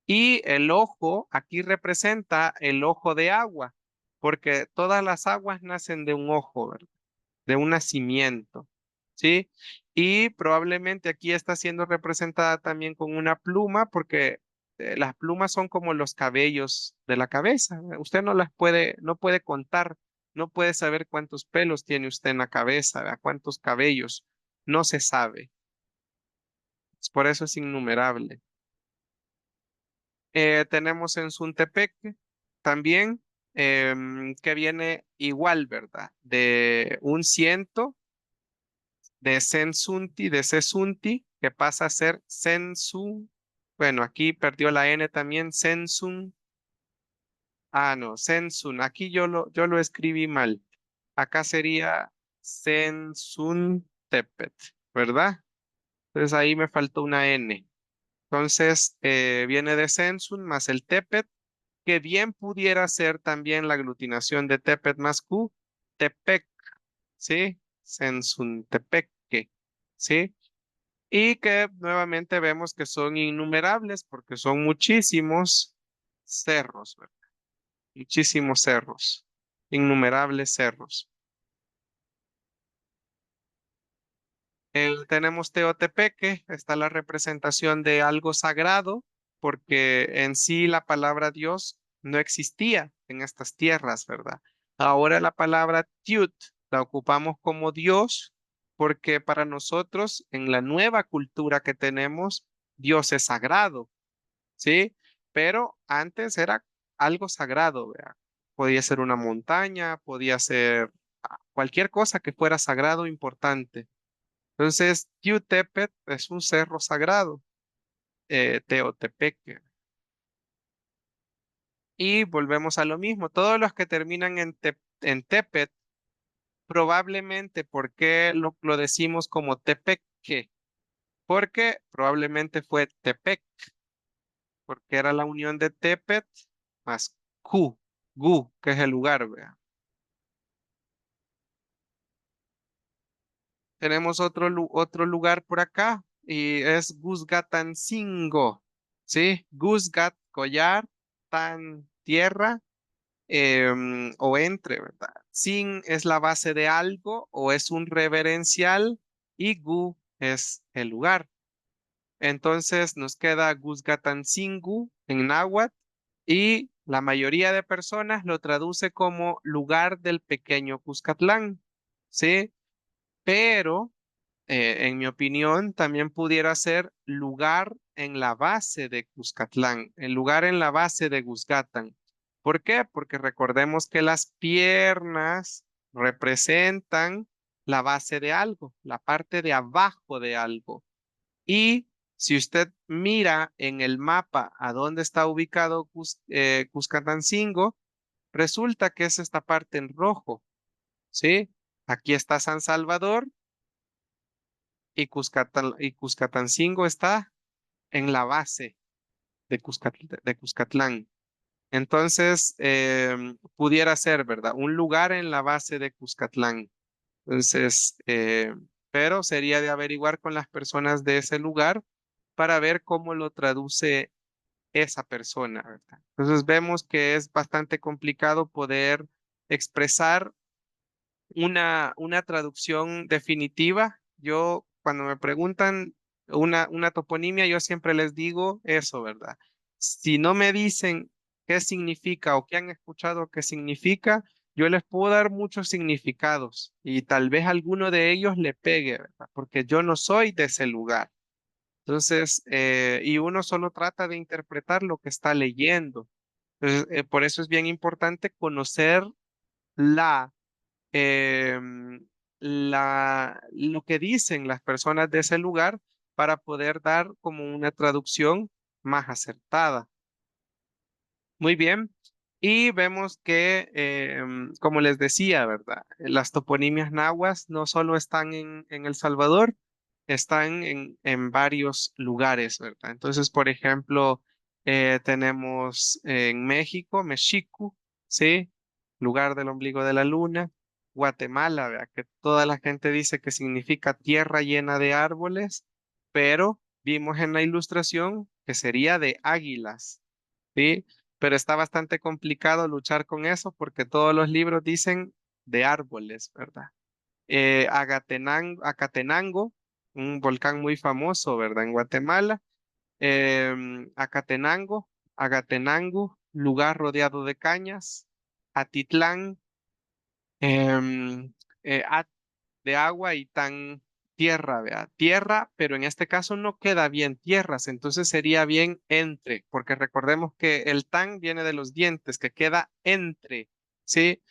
A: Y el ojo aquí representa el ojo de agua, porque todas las aguas nacen de un ojo, ¿verdad? De un nacimiento, ¿sí? Y probablemente aquí está siendo representada también con una pluma, porque las plumas son como los cabellos de la cabeza. Usted no las puede, no puede contar, no puede saber cuántos pelos tiene usted en la cabeza, ¿verdad? Cuántos cabellos, no se sabe. Por eso es innumerable. Tenemos en Suntepeque también, que viene igual, ¿verdad? De un ciento de Sensunti, de Sesunti, que pasa a ser Sensun. Bueno, aquí perdió la N también, Sensun. Ah, no, Sensun. Aquí yo lo escribí mal. Acá sería Sensun Tepet, ¿verdad? Entonces ahí me faltó una N. Entonces viene de Sensun más el Tepet, que bien pudiera ser también la aglutinación de Tepet más Q, Tepec, ¿sí? Sensun Tepeque, ¿sí? Y que nuevamente vemos que son innumerables porque son muchísimos cerros, ¿verdad? Muchísimos cerros, innumerables cerros. Tenemos Teotepeque, está la representación de algo sagrado, porque en sí la palabra Dios no existía en estas tierras, ¿verdad? Ahora la palabra Tiut la ocupamos como Dios, porque para nosotros, en la nueva cultura que tenemos, Dios es sagrado, ¿sí? Pero antes era algo sagrado, ¿verdad? Podía ser una montaña, podía ser cualquier cosa que fuera sagrado o importante. Entonces, Tiutepet es un cerro sagrado, Teotepeque. Y volvemos a lo mismo, todos los que terminan en Tepet, probablemente, ¿por qué lo decimos como Tepeque? Porque probablemente fue Tepec, porque era la unión de Tepet más Gu, que es el lugar, vea. Tenemos otro lugar por acá y es Guzgatancingo, ¿sí? Guzgat, collar, tan, tierra, o entre, ¿verdad? Sin es la base de algo o es un reverencial y Gu es el lugar. Entonces nos queda Guzgatancingo en náhuatl y la mayoría de personas lo traduce como lugar del pequeño Cuscatlán, ¿sí? Pero en mi opinión, también pudiera ser lugar en la base de Cuscatlán, el lugar en la base de Cuscatán. ¿Por qué? Porque recordemos que las piernas representan la base de algo, la parte de abajo de algo. Y si usted mira en el mapa a dónde está ubicado Cuscatancingo, resulta que es esta parte en rojo, ¿sí? Aquí está San Salvador y Cuscatancingo está en la base de Cuscatlán. Entonces, pudiera ser, ¿verdad? Un lugar en la base de Cuscatlán. Entonces, pero sería de averiguar con las personas de ese lugar para ver cómo lo traduce esa persona, ¿verdad? Entonces, vemos que es bastante complicado poder expresar una traducción definitiva. Yo, cuando me preguntan una toponimia, yo siempre les digo eso, ¿verdad? Si no me dicen qué significa o qué han escuchado qué significa, yo les puedo dar muchos significados y tal vez alguno de ellos le pegue, ¿verdad? Porque yo no soy de ese lugar. Entonces, y uno solo trata de interpretar lo que está leyendo. Entonces, por eso es bien importante conocer la lo que dicen las personas de ese lugar para poder dar como una traducción más acertada. Muy bien. Y vemos que, como les decía, ¿verdad? Las toponimias nahuas no solo están en El Salvador, están en varios lugares, ¿verdad? Entonces, por ejemplo, tenemos en México, Mexico, ¿sí? Lugar del ombligo de la luna. Guatemala, ¿verdad? Que toda la gente dice que significa tierra llena de árboles, pero vimos en la ilustración que sería de águilas, ¿sí? Pero está bastante complicado luchar con eso porque todos los libros dicen de árboles, ¿verdad? Acatenango, un volcán muy famoso, ¿verdad? En Guatemala. Acatenango, Agatenango, lugar rodeado de cañas. Atitlán, em, de agua y tan tierra, ¿verdad? Tierra, pero en este caso no queda bien tierras, entonces sería bien entre, porque recordemos que el tan viene de los dientes, que queda entre, ¿sí?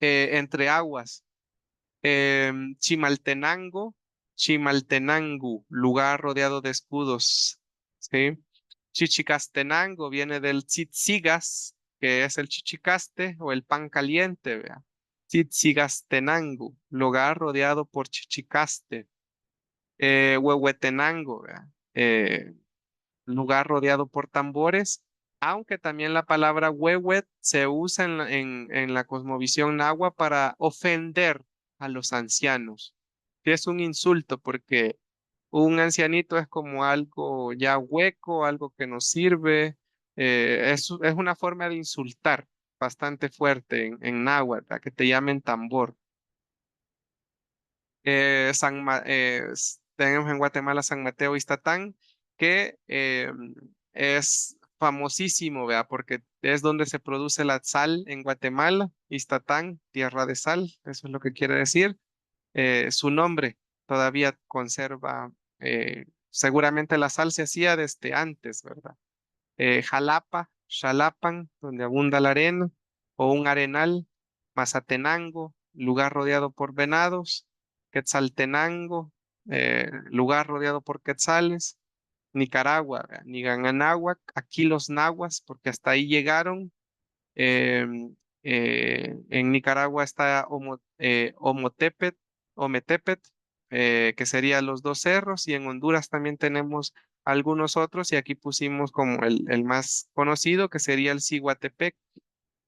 A: Entre aguas. Chimaltenango, Chimaltenango, lugar rodeado de escudos. ¿Sí? Chichicastenango viene del tzitzigas, que es el chichicaste o el pan caliente, vea. Tzitzigastenango, lugar rodeado por chichicaste. Huehuetenango, vea. Lugar rodeado por tambores, aunque también la palabra huehuet se usa en la cosmovisión nahua para ofender a los ancianos. Sí, es un insulto porque un ancianito es como algo ya hueco, algo que no sirve. Es una forma de insultar bastante fuerte en náhuatl, a que te llamen tambor. Tenemos en Guatemala San Mateo Iztatán, que es famosísimo, vea, porque es donde se produce la sal en Guatemala, Iztatán, tierra de sal, eso es lo que quiere decir. Su nombre todavía conserva, seguramente la sal se hacía desde antes, ¿verdad? Jalapa, Xalapan, donde abunda la arena, o un arenal, Mazatenango, lugar rodeado por venados, Quetzaltenango, lugar rodeado por quetzales, Nicaragua, Niganganáhuac, aquí los nahuas, porque hasta ahí llegaron. En Nicaragua está Omotepet, Ometepet, que serían los dos cerros, y en Honduras también tenemos algunos otros, y aquí pusimos como el más conocido, que sería el Ciguatepec,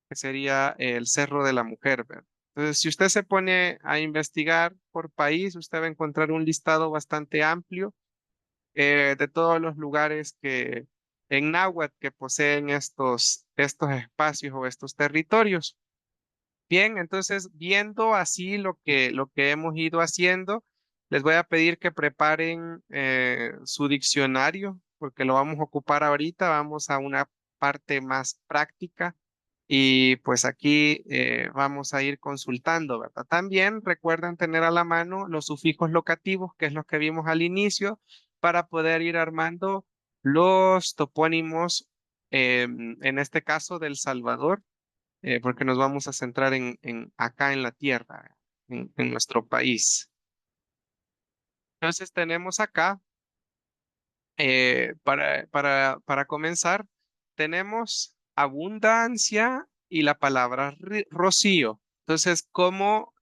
A: que sería el Cerro de la Mujer, ¿verdad? Entonces, si usted se pone a investigar por país, usted va a encontrar un listado bastante amplio de todos los lugares que en náhuatl que poseen estos espacios o estos territorios. Bien, entonces, viendo así lo que hemos ido haciendo, les voy a pedir que preparen su diccionario, porque lo vamos a ocupar ahorita. Vamos a una parte más práctica y pues aquí vamos a ir consultando, ¿verdad? También recuerden tener a la mano los sufijos locativos, que es lo que vimos al inicio, para poder ir armando los topónimos, en este caso del Salvador, porque nos vamos a centrar en acá en la tierra, en nuestro país. Entonces tenemos acá, para comenzar, tenemos abundancia y la palabra rocío. Entonces, ¿cómo,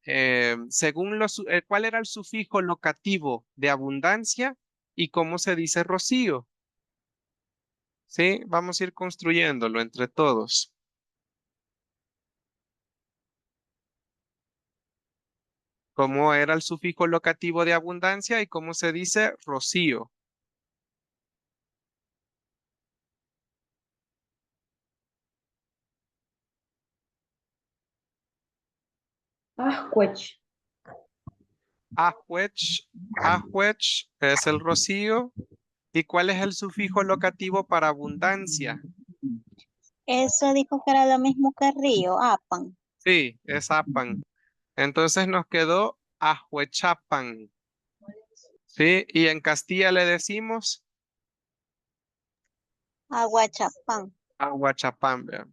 A: según cuál era el sufijo locativo de abundancia y cómo se dice rocío? ¿Sí? Vamos a ir construyéndolo entre todos. ¿Cómo era el sufijo locativo de abundancia y cómo se dice rocío?
C: Ajuech.
A: Ajuech, ajuech es el rocío. ¿Y cuál es el sufijo locativo para abundancia?
C: Eso dijo que era lo mismo que río, apan.
A: Sí, es apan. Entonces nos quedó ajuechapan. ¿Sí? Y en Castilla le decimos
C: Aguachapán.
A: aguachapán. ¿Vea?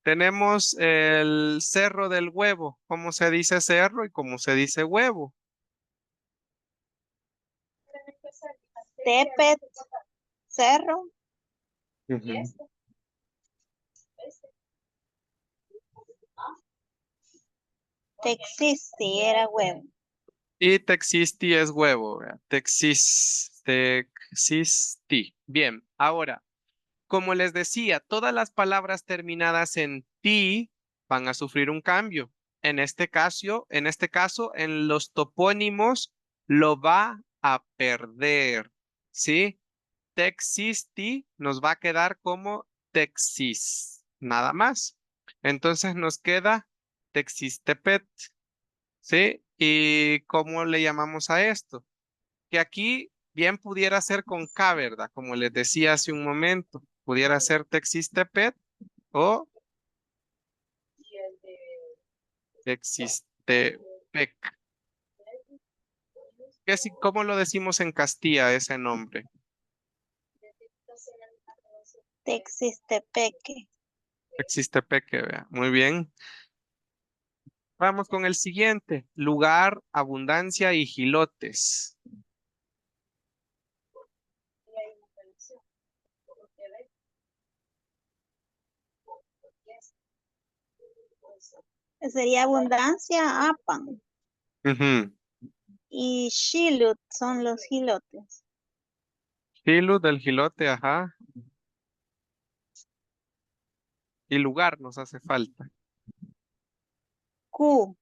A: Tenemos el cerro del huevo. ¿Cómo se dice cerro y cómo se dice huevo?
C: Tepet, cerro.
A: Ujú.
C: Texisti era huevo.
A: Y texisti es huevo. ¿Vea? Texisti. Bien, ahora, como les decía, todas las palabras terminadas en ti van a sufrir un cambio. En este caso, en los topónimos lo va a perder, ¿sí? Texisti nos va a quedar como Texis, nada más. Entonces nos queda Texistepet, ¿sí? ¿Y cómo le llamamos a esto? Que aquí bien pudiera ser con K, ¿verdad? Como les decía hace un momento, pudiera ser Texistepet o Texistepec. ¿Cómo lo decimos en Castilla ese nombre?
C: Texistepeque.
A: Texistepeque, vea. Muy bien. Vamos con el siguiente. Lugar, abundancia y gilotes.
C: Sería abundancia, apan.
A: Ujú.
C: Y shilut son los gilotes.
A: Filo del gilote, ajá. Y lugar nos hace falta.
C: Q.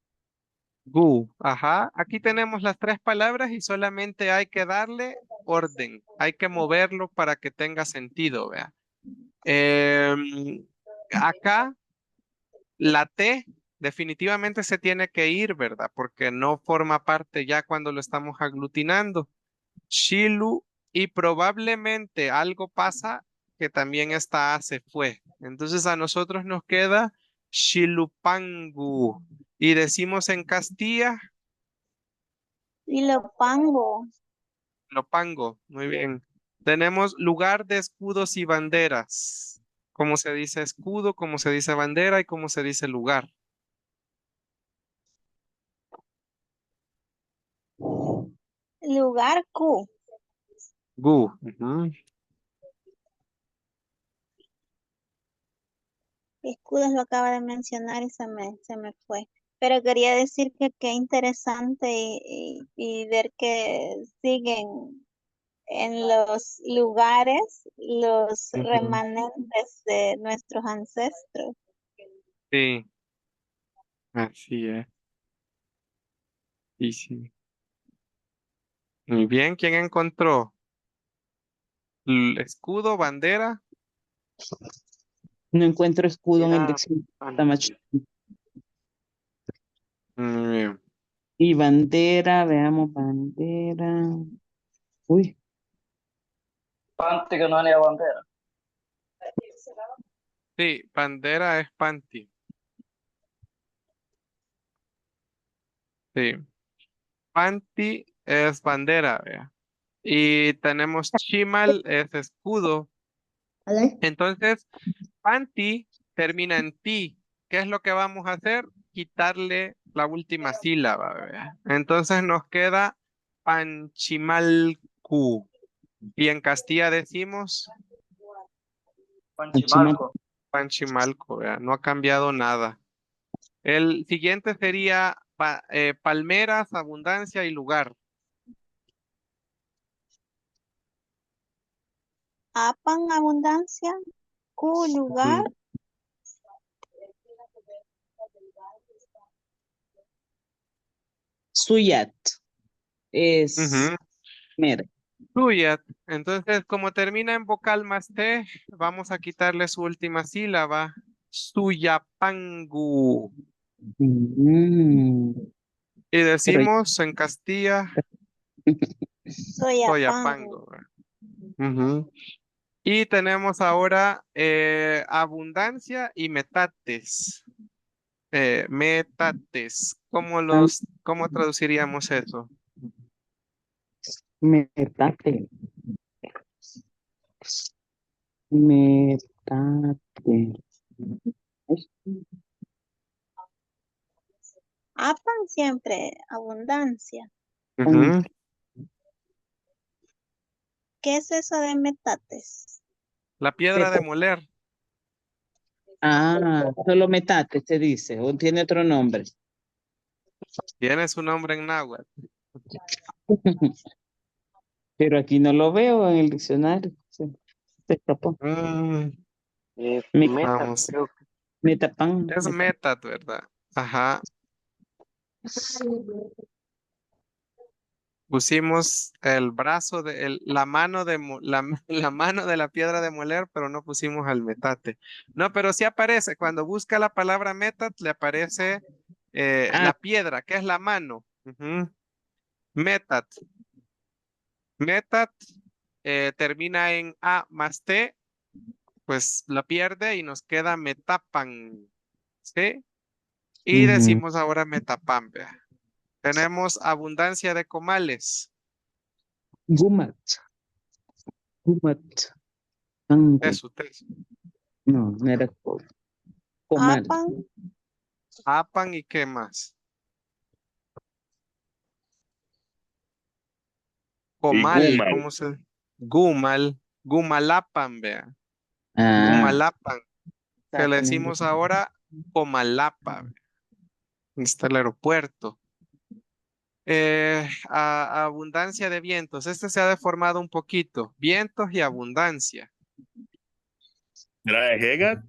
A: Gu, ajá. Aquí tenemos las tres palabras y solamente hay que darle orden. Hay que moverlo para que tenga sentido, vea. Acá la T definitivamente se tiene que ir, ¿verdad? Porque no forma parte ya cuando lo estamos aglutinando. Shilu y probablemente algo pasa que también esta A se fue. Entonces a nosotros nos queda Shilupangu y decimos en Castilla
C: Ilopango.
A: Lopango. Muy bien. Tenemos lugar de escudos y banderas. ¿Cómo se dice escudo? ¿Cómo se dice bandera? ¿Y cómo se dice lugar?
C: Lugar Q.
A: Gu. Ujú.
C: Escudos lo acaba de mencionar y se me fue. Pero quería decir que qué interesante y ver que siguen en los lugares los
A: Ujú.
C: remanentes de nuestros ancestros.
A: Sí, así es. Sí, sí. Muy bien. ¿Quién encontró? Escudo, bandera.
B: No encuentro escudo en el
A: Era
B: diccionario. Está más
A: Panti.
B: chiquito.
A: Muy bien.
B: Y bandera, veamos, bandera. Uy,
D: Panty que no es ni la bandera.
A: Sí, bandera es panty. Sí. Panty es bandera, vea. Y tenemos chimal, es escudo. Entonces, panty termina en ti. ¿Qué es lo que vamos a hacer? Quitarle la última sílaba, vea. Entonces nos queda panchimalcu. Y en Castilla decimos
B: Panchima.
D: Panchimalco.
A: panchimalco, vea. No ha cambiado nada. El siguiente sería palmeras, abundancia y lugar.
C: Apan, abundancia. Q, lugar.
A: Mm,
B: Suyat es
A: ujú.
B: mer.
A: Tuyat. Entonces, como termina en vocal más T, vamos a quitarle su última sílaba. Suyapangu.
B: Mm,
A: Y
B: pero
A: decimos en Castilla,
C: Soyapango.
A: Soyapango. Ujú. Y tenemos ahora abundancia y metates. Metates. ¿Cómo traduciríamos eso?
B: metate. Metate.
C: Apan siempre, abundancia.
A: Ujú.
C: ¿Qué es eso de metates?
A: La piedra de moler.
B: Ah, solo metate se dice, o tiene otro nombre.
A: Tiene su nombre en náhuatl.
B: Pero aquí no lo veo en el diccionario. Se escapó.
A: Mm,
B: Me,
D: Meta,
A: vamos.
D: creo que.
B: metapan.
A: Es metat, ¿verdad? Ajá. Pusimos el brazo la mano la mano de la piedra de moler, pero no pusimos al metate. No, pero sí aparece. Cuando busca la palabra metat, le aparece
B: Ah,
A: la piedra, que es la mano. Ujú. Metat. Metat termina en A más T, pues la pierde y nos queda metapan. ¿Sí? Y
B: ujú.
A: decimos ahora metapan, vea. Tenemos abundancia de comales.
B: Gumat. Gumat. Angu.
A: Eso, eso.
B: No, no era comal.
C: Apan,
A: Apan y qué más.
E: Y
A: Comal,
E: Gumal.
A: ¿cómo se? Gumal, Gumalapan, vea.
B: Ah,
A: Gumalapan, que le
B: está poniendo.
A: decimos ahora Comalapa, donde está el aeropuerto. Abundancia de vientos. Este se ha deformado un poquito. Vientos y abundancia.
E: ¿Era de Hegat?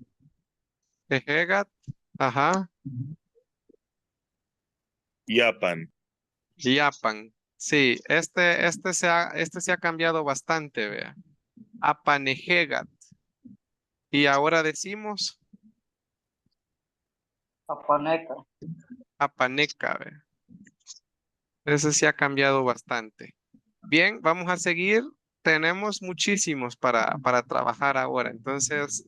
A: Tejegat. Ajá.
E: Yapan.
A: Yapan. Sí, este se ha cambiado bastante, vea. Apanejegat. Y ahora decimos
D: Apaneca.
A: Apaneca, vea. Ese se ha cambiado bastante. Bien, vamos a seguir. Tenemos muchísimos para trabajar ahora. Entonces,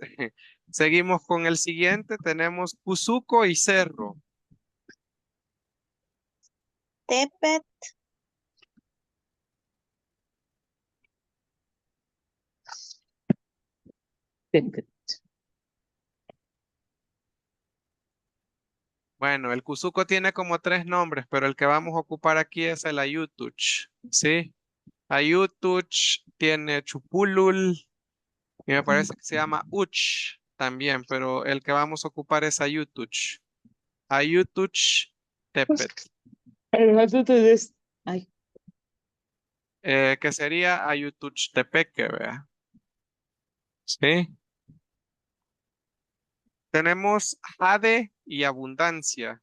A: seguimos con el siguiente. Tenemos Cuzuco y Cerro.
C: Tepet,
B: Tepet.
A: Bueno, el Cuzuco tiene como 3 nombres, pero el que vamos a ocupar aquí es el Ayutuch. ¿Sí? Ayutuch tiene Chupulul y me parece que se llama Uch también, pero el que vamos a ocupar es Ayutuch. Ayutuch Tepet.
B: Ay,
A: Que sería Ayutuchtepeque, vea. ¿Sí? Tenemos jade y abundancia.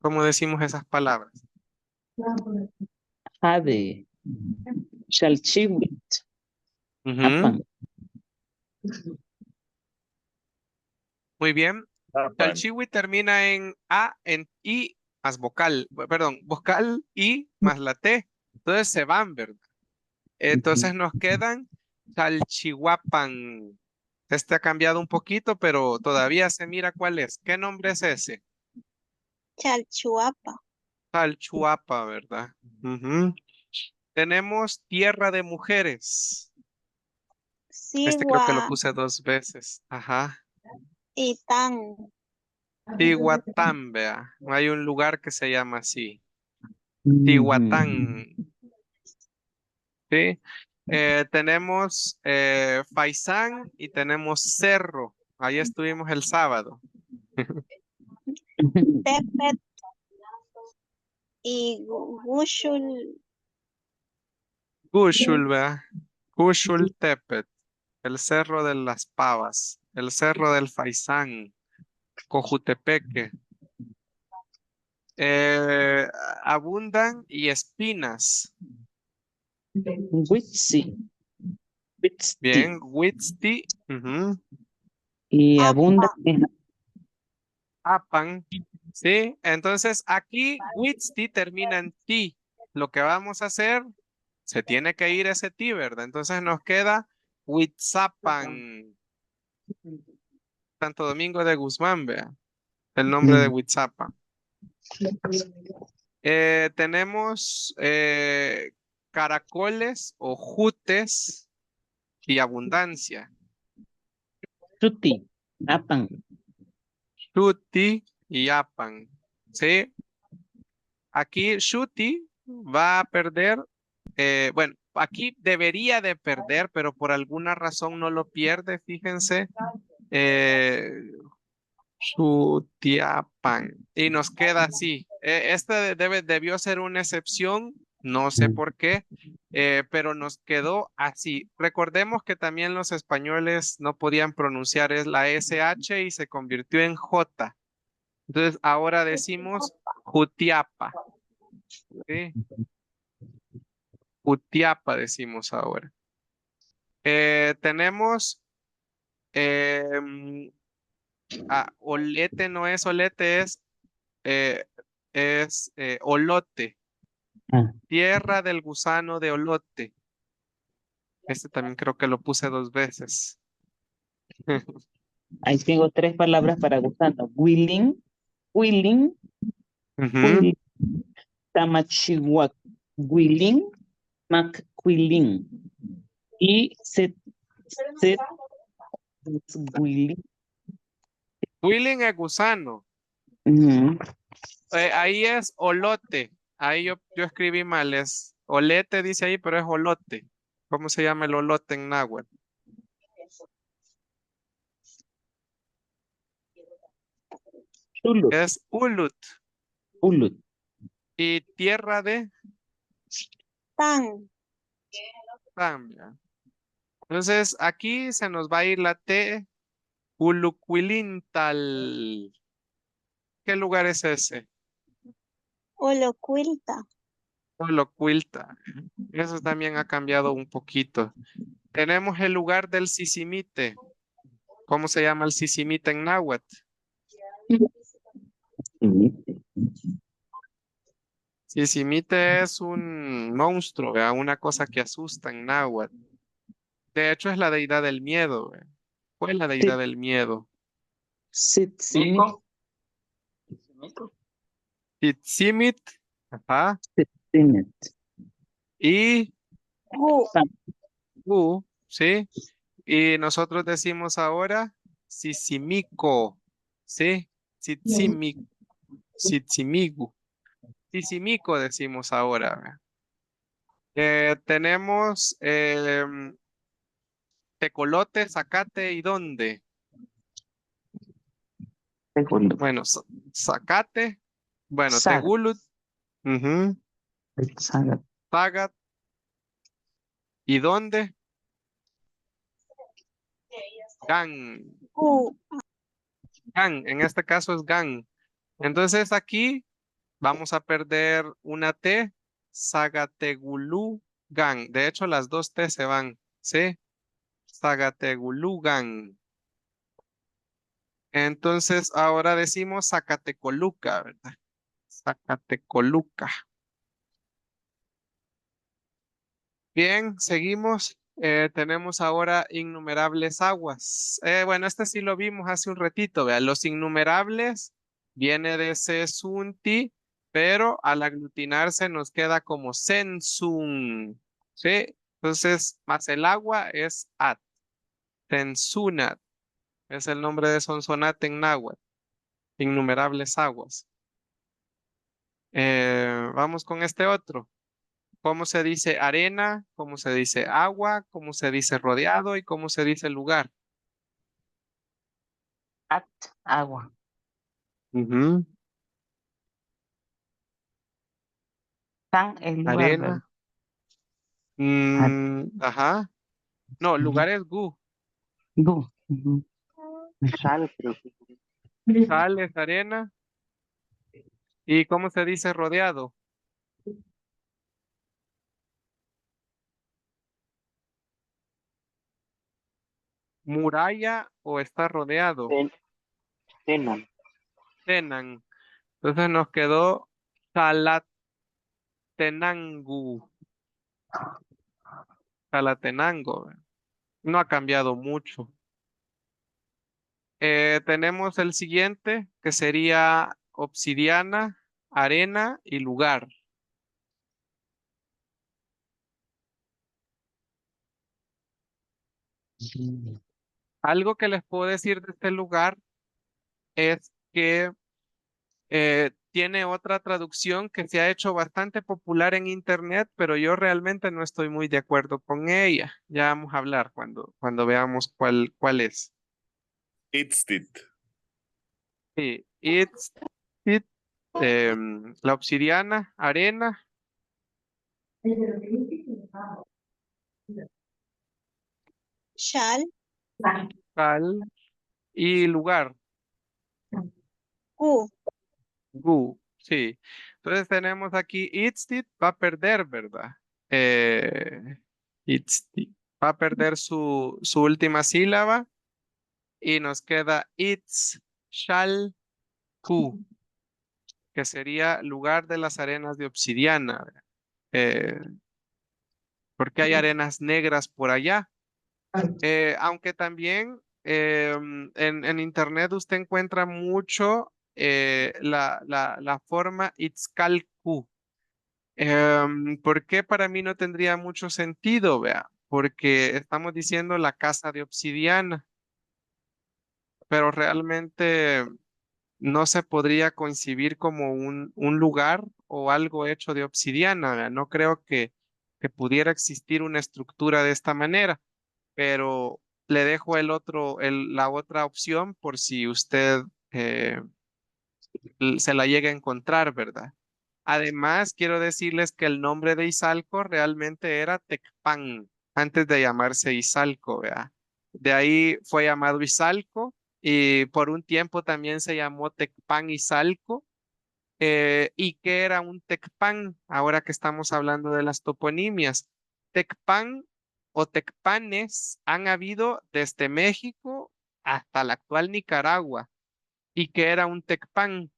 A: ¿Cómo decimos esas palabras?
B: Jade, Chalchihuit,
A: Ujú.
B: Apan.
A: Muy bien.
E: Yapan.
A: Chalchihui termina en A, en I, más vocal. Perdón, vocal I más la T. Entonces se van, ¿verdad? Entonces nos quedan Chalchihuapan. Este ha cambiado un poquito, pero todavía se mira cuál es. ¿Qué nombre es ese?
C: Chalchuapa,
A: Chalchuapa, ¿verdad? Ujú. Tenemos Tierra de Mujeres. Este creo que lo
C: Sigua
A: puse 2 veces. Ajá.
C: y Tan.
A: Tihuatán, vea. Hay un lugar que se llama así.
B: Ujú.
A: Tihuatán. ¿Sí? Tenemos Faisán y tenemos Cerro. Ahí estuvimos el sábado.
C: Tepet y Gushul,
A: Cushul, vea. Cushul Tepet. El Cerro de las Pavas. El Cerro del Faisán. Cojutepeque. Eh, Abundan y espinas.
B: Huitzi, Huitzti.
A: Bien, Huitzti. Ujú.
B: Y abunda
C: Apa,
B: en
A: Apan. Sí, entonces aquí Huitzti termina en ti. Lo que vamos a hacer, se tiene que ir ese ti, ¿verdad? Entonces nos queda Huitzapan. Santo Domingo de Guzmán, vea. El nombre de Huitzapan. Tenemos caracoles o jutes y abundancia.
B: Chuti, Apan.
A: Shuti y Apan. ¿Sí? Aquí Shuti va a perder. Bueno, aquí debería de perder, pero por alguna razón no lo pierde, fíjense. Eh, Shutiapan. Y nos queda así. Este debió ser una excepción, no sé por qué, pero nos quedó así. Recordemos que también los españoles no podían pronunciar es la SH y se convirtió en J. Entonces ahora decimos Jutiapa. ¿Sí? Jutiapa decimos ahora. Tenemos olete, no es olete, eh, es olote.
B: Ah,
A: Tierra del gusano de olote. Este también creo que lo puse 2 veces.
B: ahí tengo 3 palabras para gusano. Willing, willing,
A: Ujú.
B: willing, tamachihuac, willing, macquilling. Y set willing.
A: Willing es gusano.
B: Ujú.
A: Ahí es olote. Ahí yo escribí mal. Es olete, dice ahí, pero es olote. ¿Cómo se llama el olote en náhuatl?
F: Ulut.
A: es Ulut.
F: Ulut.
A: Y tierra de
C: Tan.
A: Zambia. Entonces, aquí se nos va a ir la T. Ulucuilintal. ¿Qué lugar es ese?
C: Olocuilta.
A: Olocuilta. Eso también ha cambiado un poquito. Tenemos el lugar del Sisimite. ¿Cómo se llama el Sisimite en náhuatl? Sisimite es un monstruo, ¿verdad? Una cosa que asusta en náhuatl. De hecho, es la deidad del miedo, ¿verdad? Fue la deidad del miedo.
F: Sitsimit.
D: Mico. Mico.
A: Titsimit, ajá,
F: Sitsimit.
A: y
C: Gu.
A: ¿sí? Y nosotros decimos ahora Sisimico, ¿sí? Sitsimico, Sitsimigu. Sisimico decimos ahora, ¿verdad? Tenemos tecolote, zacate y dónde.
F: Segundo.
A: Bueno, zacate, bueno,
F: Sagat.
A: tegulut, ujú,
F: Sagat.
A: zagat, ¿y dónde? Gan,
C: Gu.
A: gan, en este caso es gan. Entonces aquí vamos a perder una T, Zagategulú gan. De hecho, las dos T se van, ¿sí? Zagategulú gan. Entonces ahora decimos Zacatecoluca, ¿verdad? Zacatecoluca. Bien, seguimos. Tenemos ahora innumerables aguas. Bueno, este sí lo vimos hace un ratito, vean. Los innumerables viene de sesunti, pero al aglutinarse nos queda como sensun. ¿Sí? Entonces, más el agua es at. Sensunat es el nombre de Sonsonate en náhuatl. Innumerables aguas. Vamos con este otro. ¿Cómo se dice arena? ¿Cómo se dice agua? ¿Cómo se dice rodeado? ¿Y cómo se dice lugar?
B: At, agua.
A: Ujú.
B: Tan, el lugar, ¿verdad?
A: Arena. Ajá. No, lugar es gu.
B: Du. Ujú.
F: Sal, creo que.
A: Sal es arena. ¿Y cómo se dice rodeado? ¿Muralla o está rodeado?
F: Tenan.
A: Tenan. Entonces nos quedó Salatenangu. Salatenango. No ha cambiado mucho. Tenemos el siguiente, que sería obsidiana, arena y lugar. Algo que les puedo decir de este lugar es que tiene otra traducción que se ha hecho bastante popular en internet, pero yo realmente no estoy muy de acuerdo con ella. Ya vamos a hablar cuando veamos cuál es.
E: Itztit.
A: Sí, it, la obsidiana, arena,
C: Shal.
A: sal y lugar.
C: Gu.
A: Gu, sí. Entonces tenemos aquí Itztit va a perder, ¿verdad? Itztit va a perder su última sílaba y nos queda Itz, Shal, Ku, que sería lugar de las arenas de obsidiana, ¿verdad? Eh, porque hay arenas negras por allá. Aunque también en internet usted encuentra mucho la forma Itzcalcu. ¿Por qué para mí no tendría mucho sentido, vea? Porque estamos diciendo la casa de obsidiana, pero realmente no se podría concebir como un lugar o algo hecho de obsidiana, vea. No creo que pudiera existir una estructura de esta manera, pero le dejo la otra opción por si usted se la llegue a encontrar, ¿verdad? Además, quiero decirles que el nombre de Izalco realmente era Tecpan, antes de llamarse Izalco, ¿verdad? De ahí fue llamado Izalco y por un tiempo también se llamó Tecpan Izalco. ¿Y qué era un Tecpan? Ahora que estamos hablando de las toponimias. Tecpan o Tecpanes han habido desde México hasta la actual Nicaragua. ¿Y qué era un Tecpan?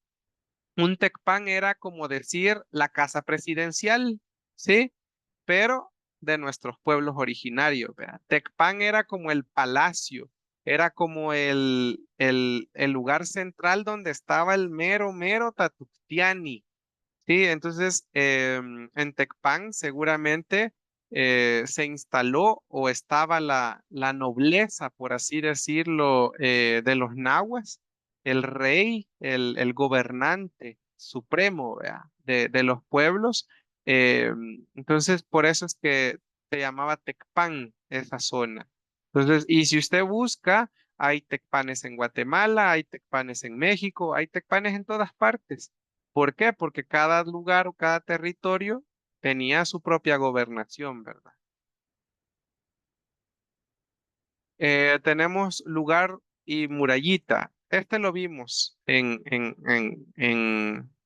A: Un Tecpan era como decir la casa presidencial, ¿sí? Pero de nuestros pueblos originarios, ¿verdad? Tecpan era como el palacio, era como el lugar central donde estaba el mero Tatuctiani, ¿sí? Entonces, en Tecpan seguramente se instaló o estaba la nobleza, por así decirlo, de los nahuas, el rey, el gobernante supremo, ¿verdad? De los pueblos. Entonces, por eso es que se llamaba Tecpan esa zona. Entonces, y si usted busca, hay Tecpanes en Guatemala, hay Tecpanes en México, hay Tecpanes en todas partes. ¿Por qué? Porque cada lugar o cada territorio tenía su propia gobernación, ¿verdad? Tenemos lugar y murallita. Este lo vimos en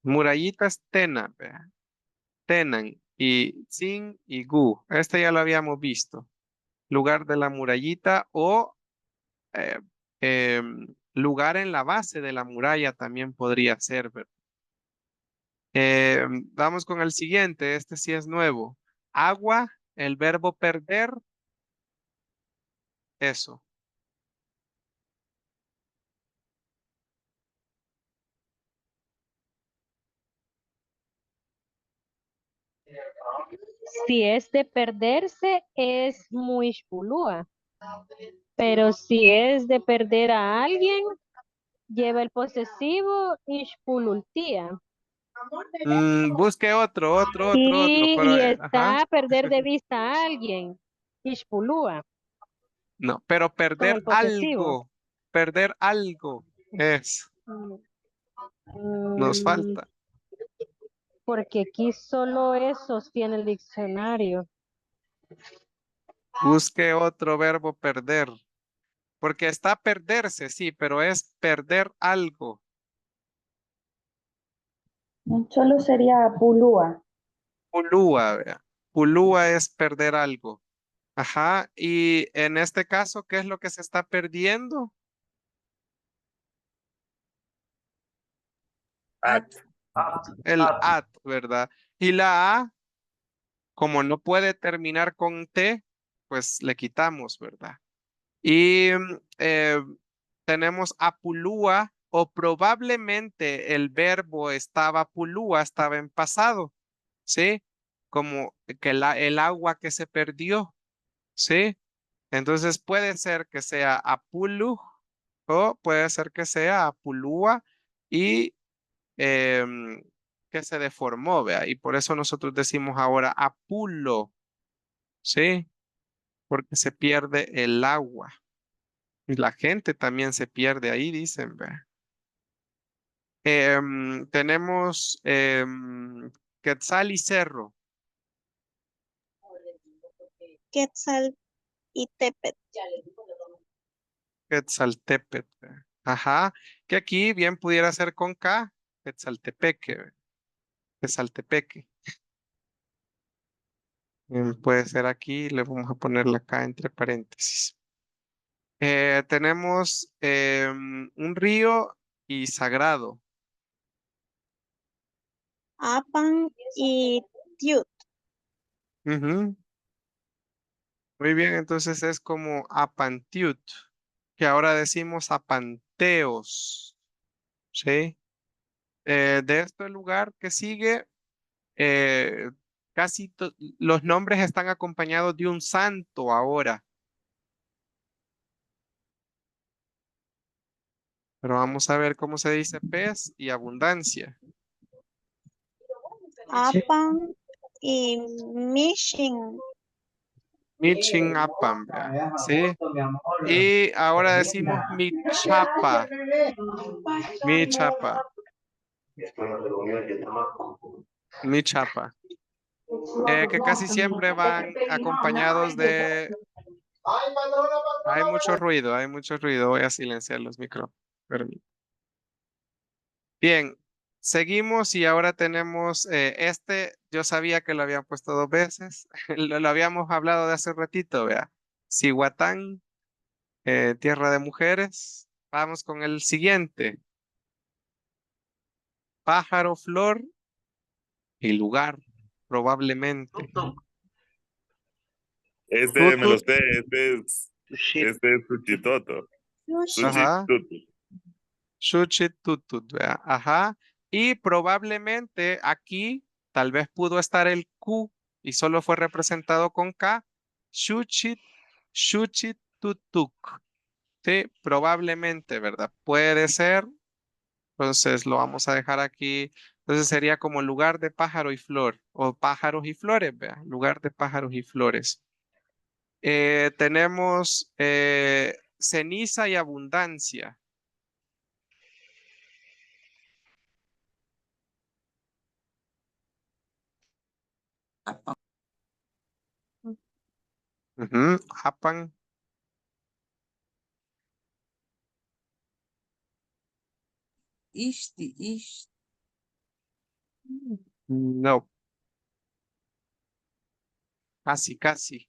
A: murallitas Tena, ¿verdad? Tenan y Sin y Gu. Este ya lo habíamos visto. Lugar de la murallita o eh, lugar en la base de la muralla también podría ser, ¿verdad? Vamos con el siguiente, este sí es nuevo. Agua, el verbo perder, eso.
G: Si es de perderse, es muy shpulúa. Pero si es de perder a alguien, lleva el posesivo y shpulultía.
A: Busque otro, pero
G: Y
A: ajá.
G: está perder de vista a alguien, ishpulúa,
A: No, pero
G: con el posesivo.
A: perder algo es, nos
G: Mm,
A: falta.
G: porque aquí solo eso tiene el diccionario.
A: Busque otro verbo perder, porque está perderse, sí, pero es perder algo.
H: Solo sería Pulúa.
A: Pulúa, vea. Pulúa es perder algo. Ajá, y en este caso, ¿qué es lo que se está perdiendo?
E: At.
A: El at, ¿verdad? Y la a, como no puede terminar con T, pues le quitamos, ¿verdad? Y tenemos apulúa o probablemente el verbo estaba pulúa, estaba en pasado, ¿sí? Como que el agua que se perdió, ¿sí? Entonces puede ser que sea apulu o puede ser que sea apulúa y que se deformó, vea, y por eso nosotros decimos ahora apulo, ¿sí? Porque se pierde el agua. Y la gente también se pierde ahí, dicen, vea. Tenemos Quetzal y Cerro,
C: Quetzal y Tepet.
A: Quetzaltepet, vea. Ajá, que aquí bien pudiera ser con K, Quetzaltepeque, vea. Quetzaltepeque. Puede ser aquí, le vamos a poner la K entre paréntesis. Tenemos un río y sagrado.
C: Apan y Tiut.
A: Ujú. Muy bien, entonces es como Apantiut, que ahora decimos Apanteos, ¿sí? De este lugar que sigue, eh, los nombres están acompañados de un santo ahora, pero vamos a ver cómo se dice pez y abundancia.
C: Apan y Mishin.
A: Michin Apan, ¿verdad? ¿Sí? Y ahora decimos mi chapa, Mi chapa. Que casi siempre van acompañados de... Hay mucho ruido, hay mucho ruido. Voy a silenciar los micrófonos. Bien, seguimos y ahora tenemos yo sabía que lo habían puesto 2 veces. Lo habíamos hablado de hace ratito, vea. Cihuatán, tierra de mujeres. Vamos con el siguiente. Pájaro, flor y lugar, probablemente.
E: Este me lo
A: Tutut,
E: sé, este es Suchitoto.
A: ajá.
E: Suchitutu.
A: Tutut, vea. Ajá. Y probablemente aquí tal vez pudo estar el Q y solo fue representado con K. Tutuk. Sí, probablemente, ¿verdad? Puede ser. Entonces lo vamos a dejar aquí. Entonces sería como lugar de pájaro y flor o pájaros y flores, vea. Lugar de pájaros y flores. Tenemos ceniza y abundancia. Ujú, Japan. No, casi, casi.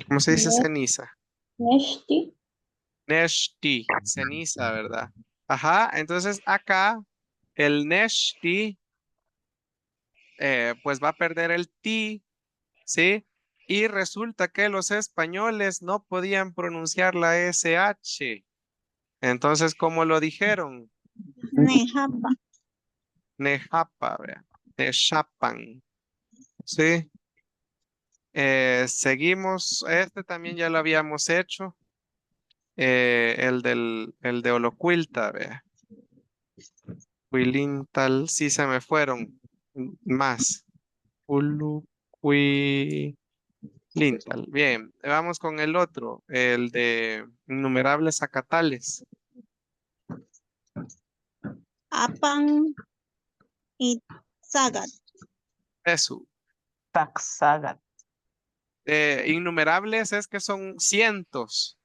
A: ¿Cómo se dice ceniza?
H: Neshti.
A: Neshti, ceniza, ¿verdad? Ajá, entonces acá el Neshti pues va a perder el ti, ¿sí? Y resulta que los españoles no podían pronunciar la SH. Entonces, ¿cómo lo dijeron?
C: Nejapa.
A: Nejapa, vea. Nechapan, ¿sí? Seguimos, este también ya lo habíamos hecho, el de Olocuilta, vea. Huilintal, sí se me fueron más. Ulucuilintal, bien, vamos con el otro, el de innumerables acatales.
C: Apan y Sagat.
A: Eso,
B: Taxagat.
A: innumerables es que son cientos.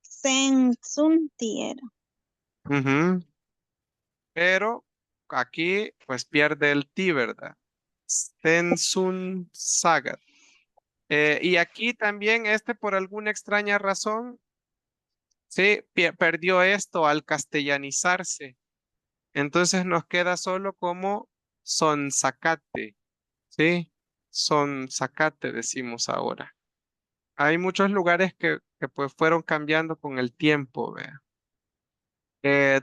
C: Sensuntiera.
A: Ujú. Pero aquí pues pierde el ti, ¿verdad? Stensun Sagat. Y aquí también por alguna extraña razón, sí, perdió esto al castellanizarse. Entonces nos queda solo como Sonsacate, ¿sí? Sonsacate decimos ahora. Hay muchos lugares que pues fueron cambiando con el tiempo, vea.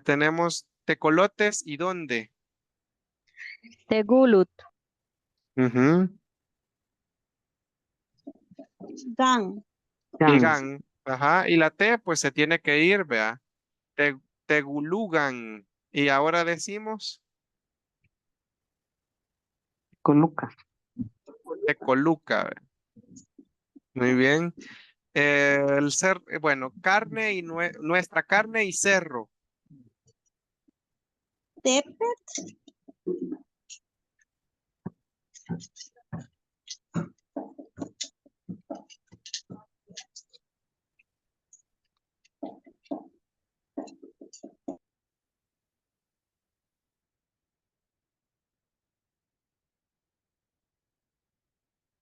A: Tenemos tecolotes y dónde.
G: Tegulut.
A: Ujú.
C: Gan.
A: Y
F: Gan.
A: gan, ajá, y la T pues se tiene que ir, vea. Tegulugan. Y ahora decimos
F: Coluca.
A: Tecoluca, vea. Muy bien. Bueno, carne y nuestra carne y cerro.
C: Tepet.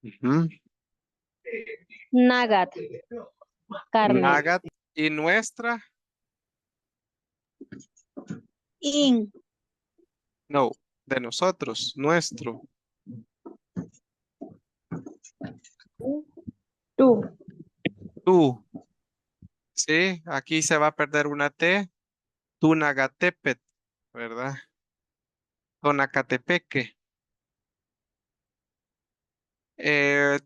A: Ujú.
G: Nagat. Carne.
A: Nagat y nuestra,
C: In.
A: no, de nosotros, nuestro.
H: Tú.
A: Tú, sí, aquí se va a perder una T. Tunagatepet, ¿verdad? Tonacatepeque.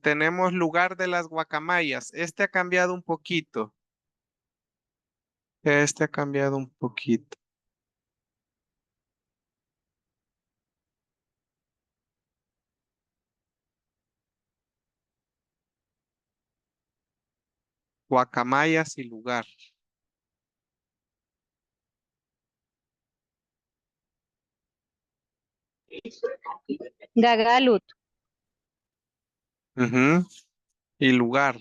A: Tenemos lugar de las guacamayas. Este ha cambiado un poquito. Este ha cambiado un poquito. Guacamayas y lugar.
G: Gagalut.
A: Ujú. Y lugar.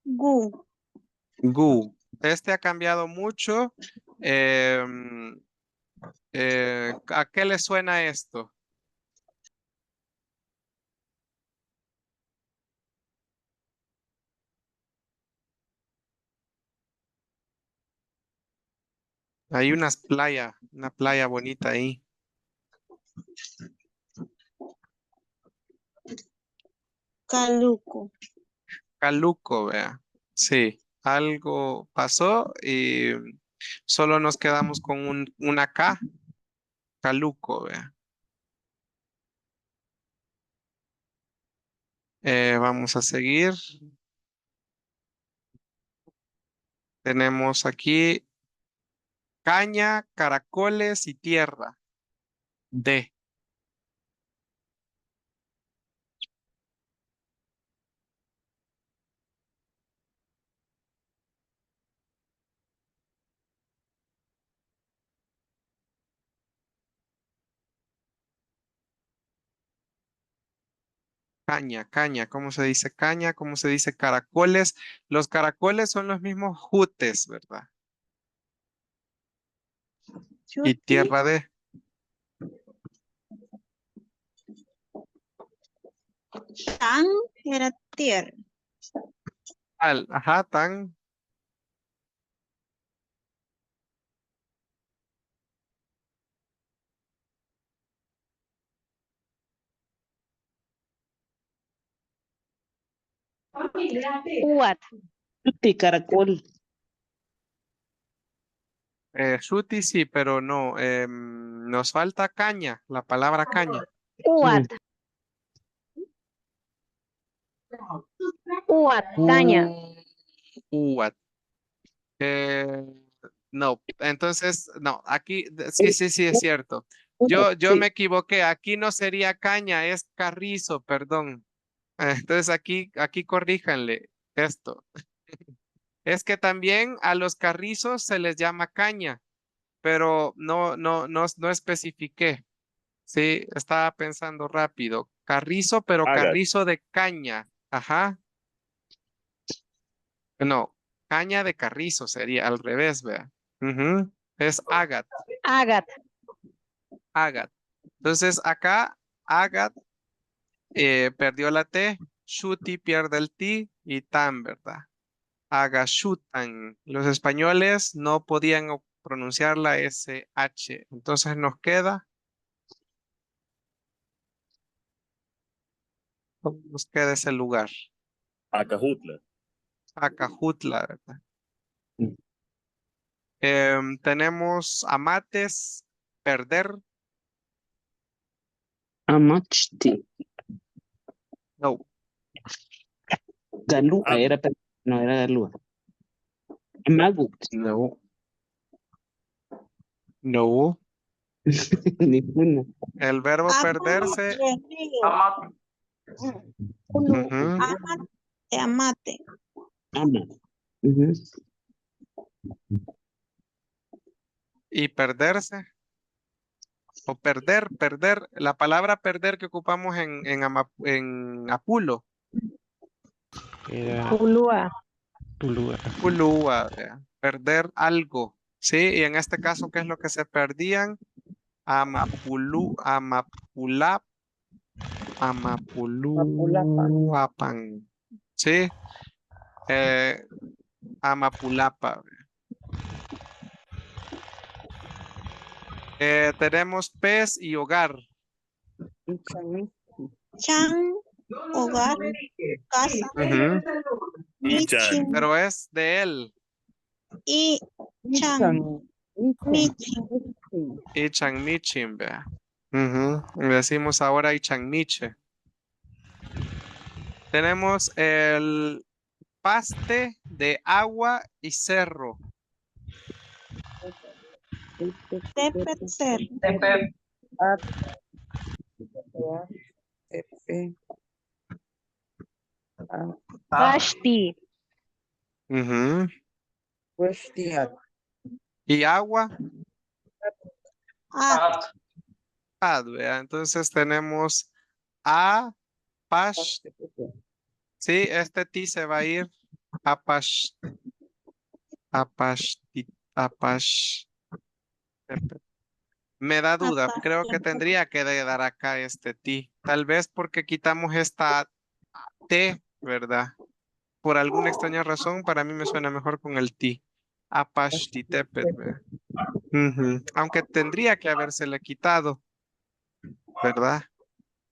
C: Gu.
A: Gu. Este ha cambiado mucho. ¿A qué le suena esto? Hay una playa bonita ahí.
C: Caluco.
A: Caluco, vea. Sí, algo pasó y solo nos quedamos con una K. Caluco, vea. Vamos a seguir. Tenemos aquí caña, caracoles y tierra. D. Caña, ¿cómo se dice caña? ¿Cómo se dice caracoles? Los caracoles son los mismos jutes, ¿verdad? Y
C: Chuti.
A: tierra de
C: Tan era tierra.
A: ajá, tan.
G: Uat.
F: Chuti, caracol.
A: Shuti sí, pero no. Nos falta caña, la palabra caña.
G: Uat. Uat. Caña.
A: Uat. No, entonces, no, aquí, sí, es cierto. Yo me equivoqué, aquí no sería caña, es carrizo, perdón. Entonces aquí corríjanle esto. Es que también a los carrizos se les llama caña, pero no especifiqué. Sí, estaba pensando rápido. Carrizo, pero
E: Agat.
A: carrizo de caña. Ajá. No, caña de carrizo sería al revés, vea. Ujú. Es agat,
G: Agat.
A: agat. Entonces acá, agat perdió la T, shuti pierde el T y tan, ¿verdad? Agashutan. Los españoles no podían pronunciar la SH. Entonces nos queda ese lugar.
E: Acajutla.
A: Acajutla, ¿verdad? Tenemos amates, perder.
F: Amachti.
A: No,
F: Galúa
E: Ah.
F: era, no era Galúa. Magut.
A: no, no.
F: Ninguno.
A: El verbo
C: Apa,
A: perderse.
C: Rodrigo.
A: Ujú.
C: Amate.
F: Ama. Ujú.
A: Y perderse. O perder. La palabra perder que ocupamos en Apulo.
I: Era
G: Ulua.
I: Tulúa.
A: Pulúa, vea, perder algo. Sí, y en este caso, ¿qué es lo que se perdían? Amapulap, Amapuluapan. Sí, eh, Amapulapa. Tenemos pez y hogar.
C: Chan, hogar, casa.
A: Ujú.
E: Ichan.
C: Michin.
A: Pero es de él.
C: Y chan. Michin.
A: Ichan Michin, vea. Ujú. Decimos ahora Ichan Miche. Tenemos el paste de agua y cerro.
C: Tepetzer.
G: Ashti.
A: Ujú. Y agua,
C: At.
A: ¿vea? Entonces tenemos a, pash, sí, este ti se va a ir a pash, apash. Me da duda, creo que tendría que dar acá este ti. Tal vez porque quitamos esta T, ¿verdad? Por alguna extraña razón, para mí me suena mejor con el ti. Apashtitepet, ¿verdad? Ujú. Aunque tendría que habérsele quitado, ¿verdad?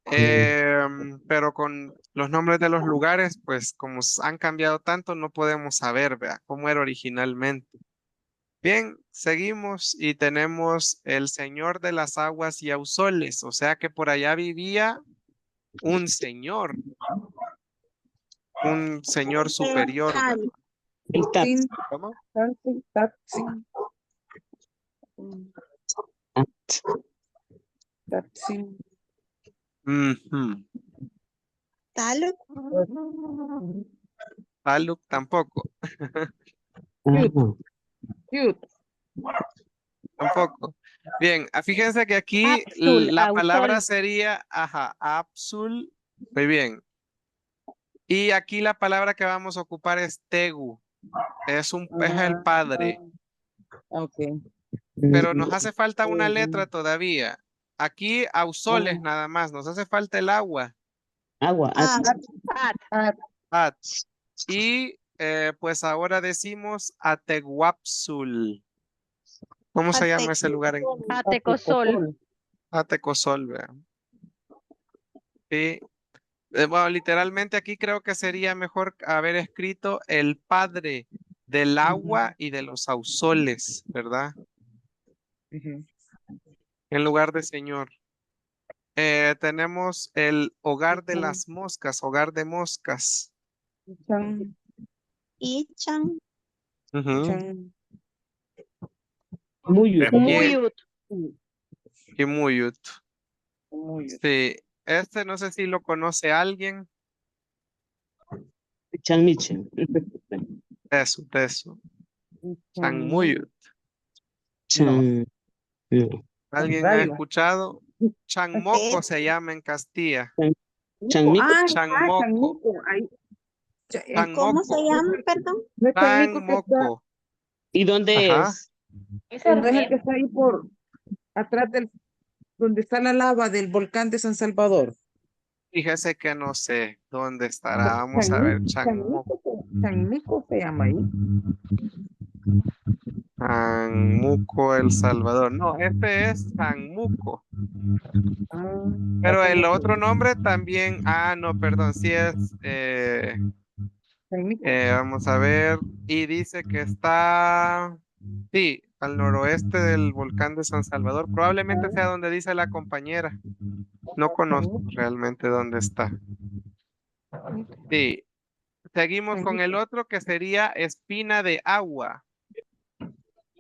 A: Pero con los nombres de los lugares, pues como han cambiado tanto, no podemos saber, ¿verdad? Cómo era originalmente. Bien, seguimos y tenemos el Señor de las Aguas y Ausoles, o sea que por allá vivía un señor superior, ¿verdad?
F: El TAT.
A: ¿Cómo? Ujú.
C: Taluk.
A: Taluk tampoco, tampoco. Bien, fíjense que aquí
G: Apsul,
A: la palabra
G: Ausol.
A: sería, ajá, Apsul, muy bien. Y aquí la palabra que vamos a ocupar es Tegu, es el padre, pero nos hace falta una letra todavía. Aquí Ausoles nada más, nos hace falta el agua.
F: Agua.
A: At. Y pues ahora decimos Atehuapsul. ¿Cómo se llama ese lugar en
G: Atecosol.
A: Atecosol? Vea. Sí. Bueno, literalmente aquí creo que sería mejor haber escrito el padre del agua y de los ausoles, ¿verdad? En lugar de señor. Tenemos el hogar de las moscas, hogar de moscas.
C: Ichan.
A: Ujú.
F: Muyut.
G: Muyut.
A: Y Muyut. Sí, este no sé si lo conoce alguien.
F: Chanmichen.
A: Eso. Chanmuyut.
F: Chan. No.
A: ¿Alguien ha escuchado? Chanmoco se llama en Castilla.
F: Chanmico.
A: Chanmoco.
C: ¿Cómo se
A: Chanmoco.
C: llama, perdón?
A: Chanmoco.
F: ¿Y dónde
A: Ajá.
F: es?
I: No es el que está ahí por atrás del donde está la lava del volcán de San Salvador.
A: Fíjese que no sé dónde estará. Vamos a ver. Chanmoco.
I: Chanmico se llama ahí.
A: Chanmuco, El Salvador. No, este es Chanmuco.
I: Ah,
A: Pero el otro nombre también. No, perdón. Sí es.
I: Chanmico.
A: Vamos a ver. Y dice que está. Sí, al noroeste del volcán de San Salvador. Probablemente sea donde dice la compañera. No conozco realmente dónde está. Sí. Seguimos con el otro que sería Espina de Agua.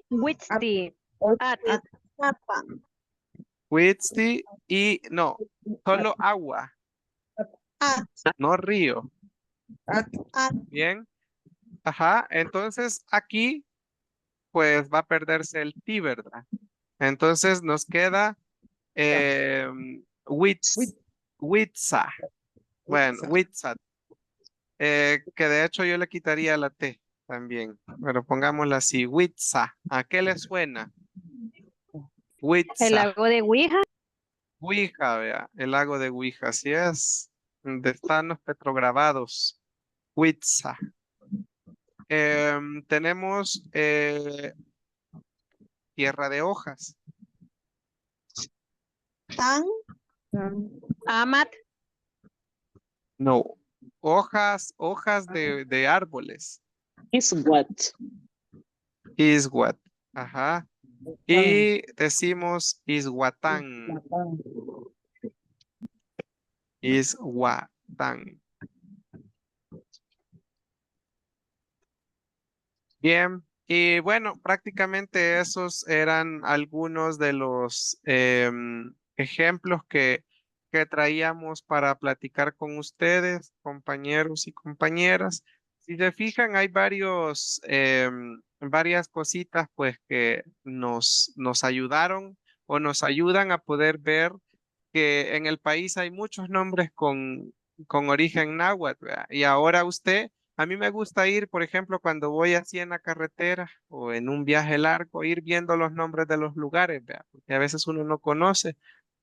G: Witsti. At.
C: Atzapan.
A: Huitzti y no, solo agua,
C: At.
A: no río.
C: At.
A: Bien. Ajá. Entonces aquí pues va a perderse el ti, ¿verdad? Entonces nos queda Huitza. Bueno, Huitza. Que de hecho yo le quitaría la T también, pero pongámosla así, Huitza. ¿A qué le suena?
G: El
A: Huitza.
G: lago de Ouija.
A: Ouija, vea, el lago de Ouija, así es, donde están los petrograbados. Huitza. Tenemos tierra de hojas.
C: Tan.
G: Amat.
A: No, hojas de árboles.
F: Is what?
A: Isguat. Ajá. Y decimos Isguatán. Isguatán. Bien. Y bueno, prácticamente esos eran algunos de los ejemplos que traíamos para platicar con ustedes, compañeros y compañeras. Si se fijan, hay varias cositas pues que nos ayudaron o nos ayudan a poder ver que en el país hay muchos nombres con origen náhuatl, ¿verdad? Y ahora usted, a mí me gusta ir, por ejemplo, cuando voy así en la carretera o en un viaje largo, ir viendo los nombres de los lugares, ¿verdad? Porque a veces uno no conoce,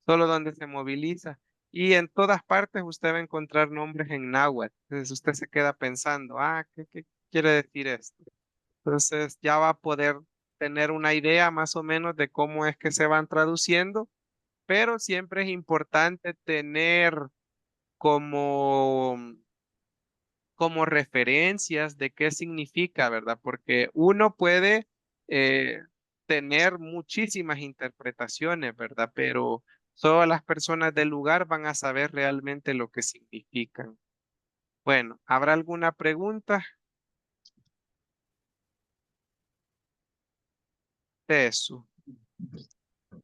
A: solo donde se moviliza. Y en todas partes usted va a encontrar nombres en náhuatl. Entonces usted se queda pensando, ¿qué quiere decir esto? Entonces ya va a poder tener una idea más o menos de cómo es que se van traduciendo, pero siempre es importante tener como, como referencias de qué significa, ¿verdad? Porque uno puede tener muchísimas interpretaciones, ¿verdad? Pero solo las personas del lugar van a saber realmente lo que significan. Bueno, ¿habrá alguna pregunta? Eso.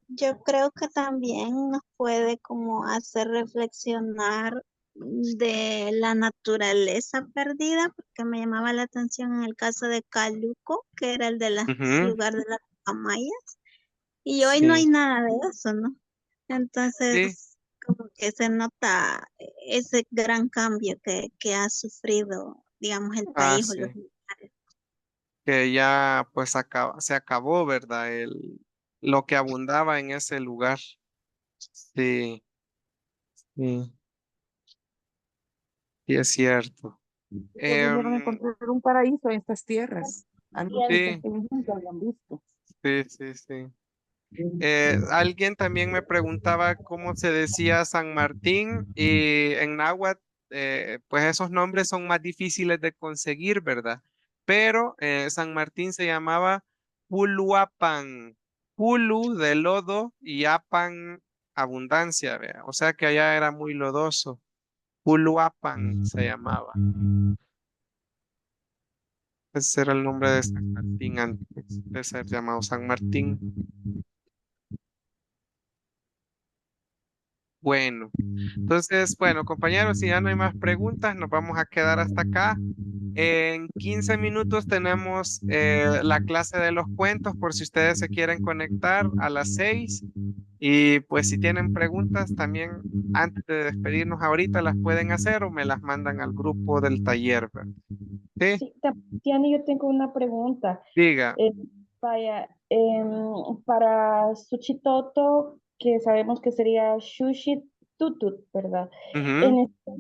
C: Yo creo que también nos puede como hacer reflexionar de la naturaleza perdida, porque me llamaba la atención en el caso de Caluco, que era el de las
A: Ujú,
C: lugar de las Amayas, y hoy no hay
A: sí,
C: nada de eso, ¿no?
A: sí.
C: Entonces, como que se nota ese gran cambio que ha sufrido, digamos, el país o los
A: Sí.
C: lugares.
A: Que ya pues se acabó, ¿verdad? Lo que abundaba en ese lugar. Sí, sí, sí es cierto.
I: Que vinieron a
A: Em,
I: encontrar un paraíso en estas tierras. Algo que estos
A: sí,
I: nunca habían visto.
A: sí, sí, sí. Alguien también me preguntaba cómo se decía San Martín y en náhuatl, pues esos nombres son más difíciles de conseguir, ¿verdad? Pero San Martín se llamaba Puluapan, Pulu de lodo y Apan abundancia, ¿vea? O sea que allá era muy lodoso. Puluapan se llamaba. Ese era el nombre de San Martín antes de ser llamado San Martín. Bueno, entonces, bueno, compañeros, si ya no hay más preguntas, nos vamos a quedar hasta acá. En 15 minutos tenemos la clase de los cuentos por si ustedes se quieren conectar a las 6. Y pues si tienen preguntas también antes de despedirnos ahorita las pueden hacer o me las mandan al grupo del taller, ¿verdad? Sí,
H: Sí, Tiani, yo tengo una pregunta.
A: diga.
H: Eh, vaya, para Suchitoto, que sabemos que sería Shushi Tutut, ¿verdad?
A: Ujú.
H: En este,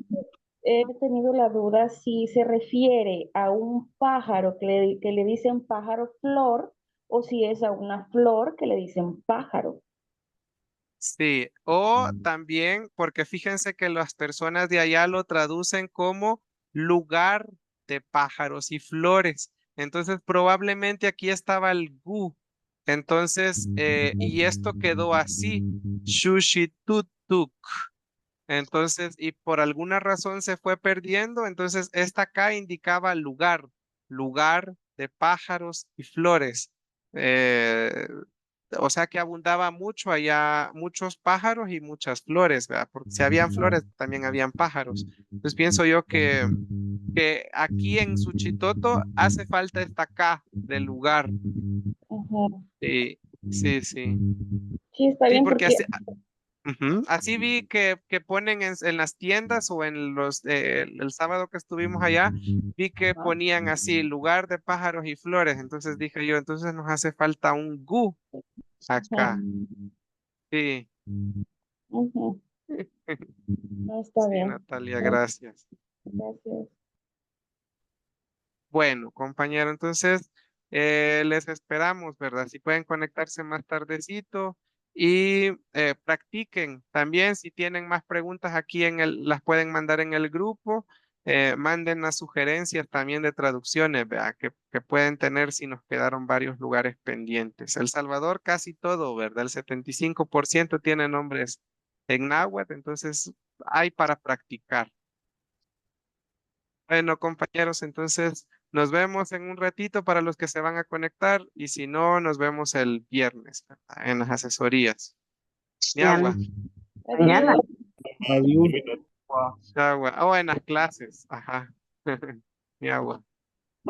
H: he tenido la duda si se refiere a un pájaro que le dicen pájaro flor o si es a una flor que le dicen pájaro.
A: Sí, o también, porque fíjense que las personas de allá lo traducen como lugar de pájaros y flores. Entonces, probablemente aquí estaba el gu. Entonces, y esto quedó así, Tutuk. Entonces, y por alguna razón se fue perdiendo. Entonces, esta acá indicaba lugar, lugar de pájaros y flores. Eh, o sea que abundaba mucho allá, muchos pájaros y muchas flores, ¿verdad? Porque si habían flores, también habían pájaros. Entonces pienso yo que aquí en Suchitoto hace falta esta K del lugar.
H: Ajá.
A: Sí, sí, sí.
H: Sí, está
A: Sí,
H: bien
A: porque
H: porque,
A: ujú, así vi que ponen en las tiendas o en el sábado que estuvimos allá, vi que
H: ajá,
A: ponían así, lugar de pájaros y flores. Entonces dije yo, entonces nos hace falta un gu
H: ajá,
A: acá. Sí.
H: ujú. No, está
A: Sí,
H: bien.
A: Natalia, gracias.
H: Gracias.
A: Bueno, compañero, entonces les esperamos, ¿verdad? Si pueden conectarse más tardecito y practiquen. También si tienen más preguntas aquí las pueden mandar en el grupo. Manden las sugerencias también de traducciones, ¿verdad? Que pueden tener si nos quedaron varios lugares pendientes. El Salvador casi todo, ¿verdad? El 75% tiene nombres en náhuatl, entonces hay para practicar. Bueno, compañeros, entonces nos vemos en un ratito para los que se van a conectar y si no, nos vemos el viernes, ¿verdad? En las asesorías. Mi agua,
B: Mañana.
H: Adiós.
F: Adiós.
A: mi agua. Oh, en las clases. Ajá. Mi agua.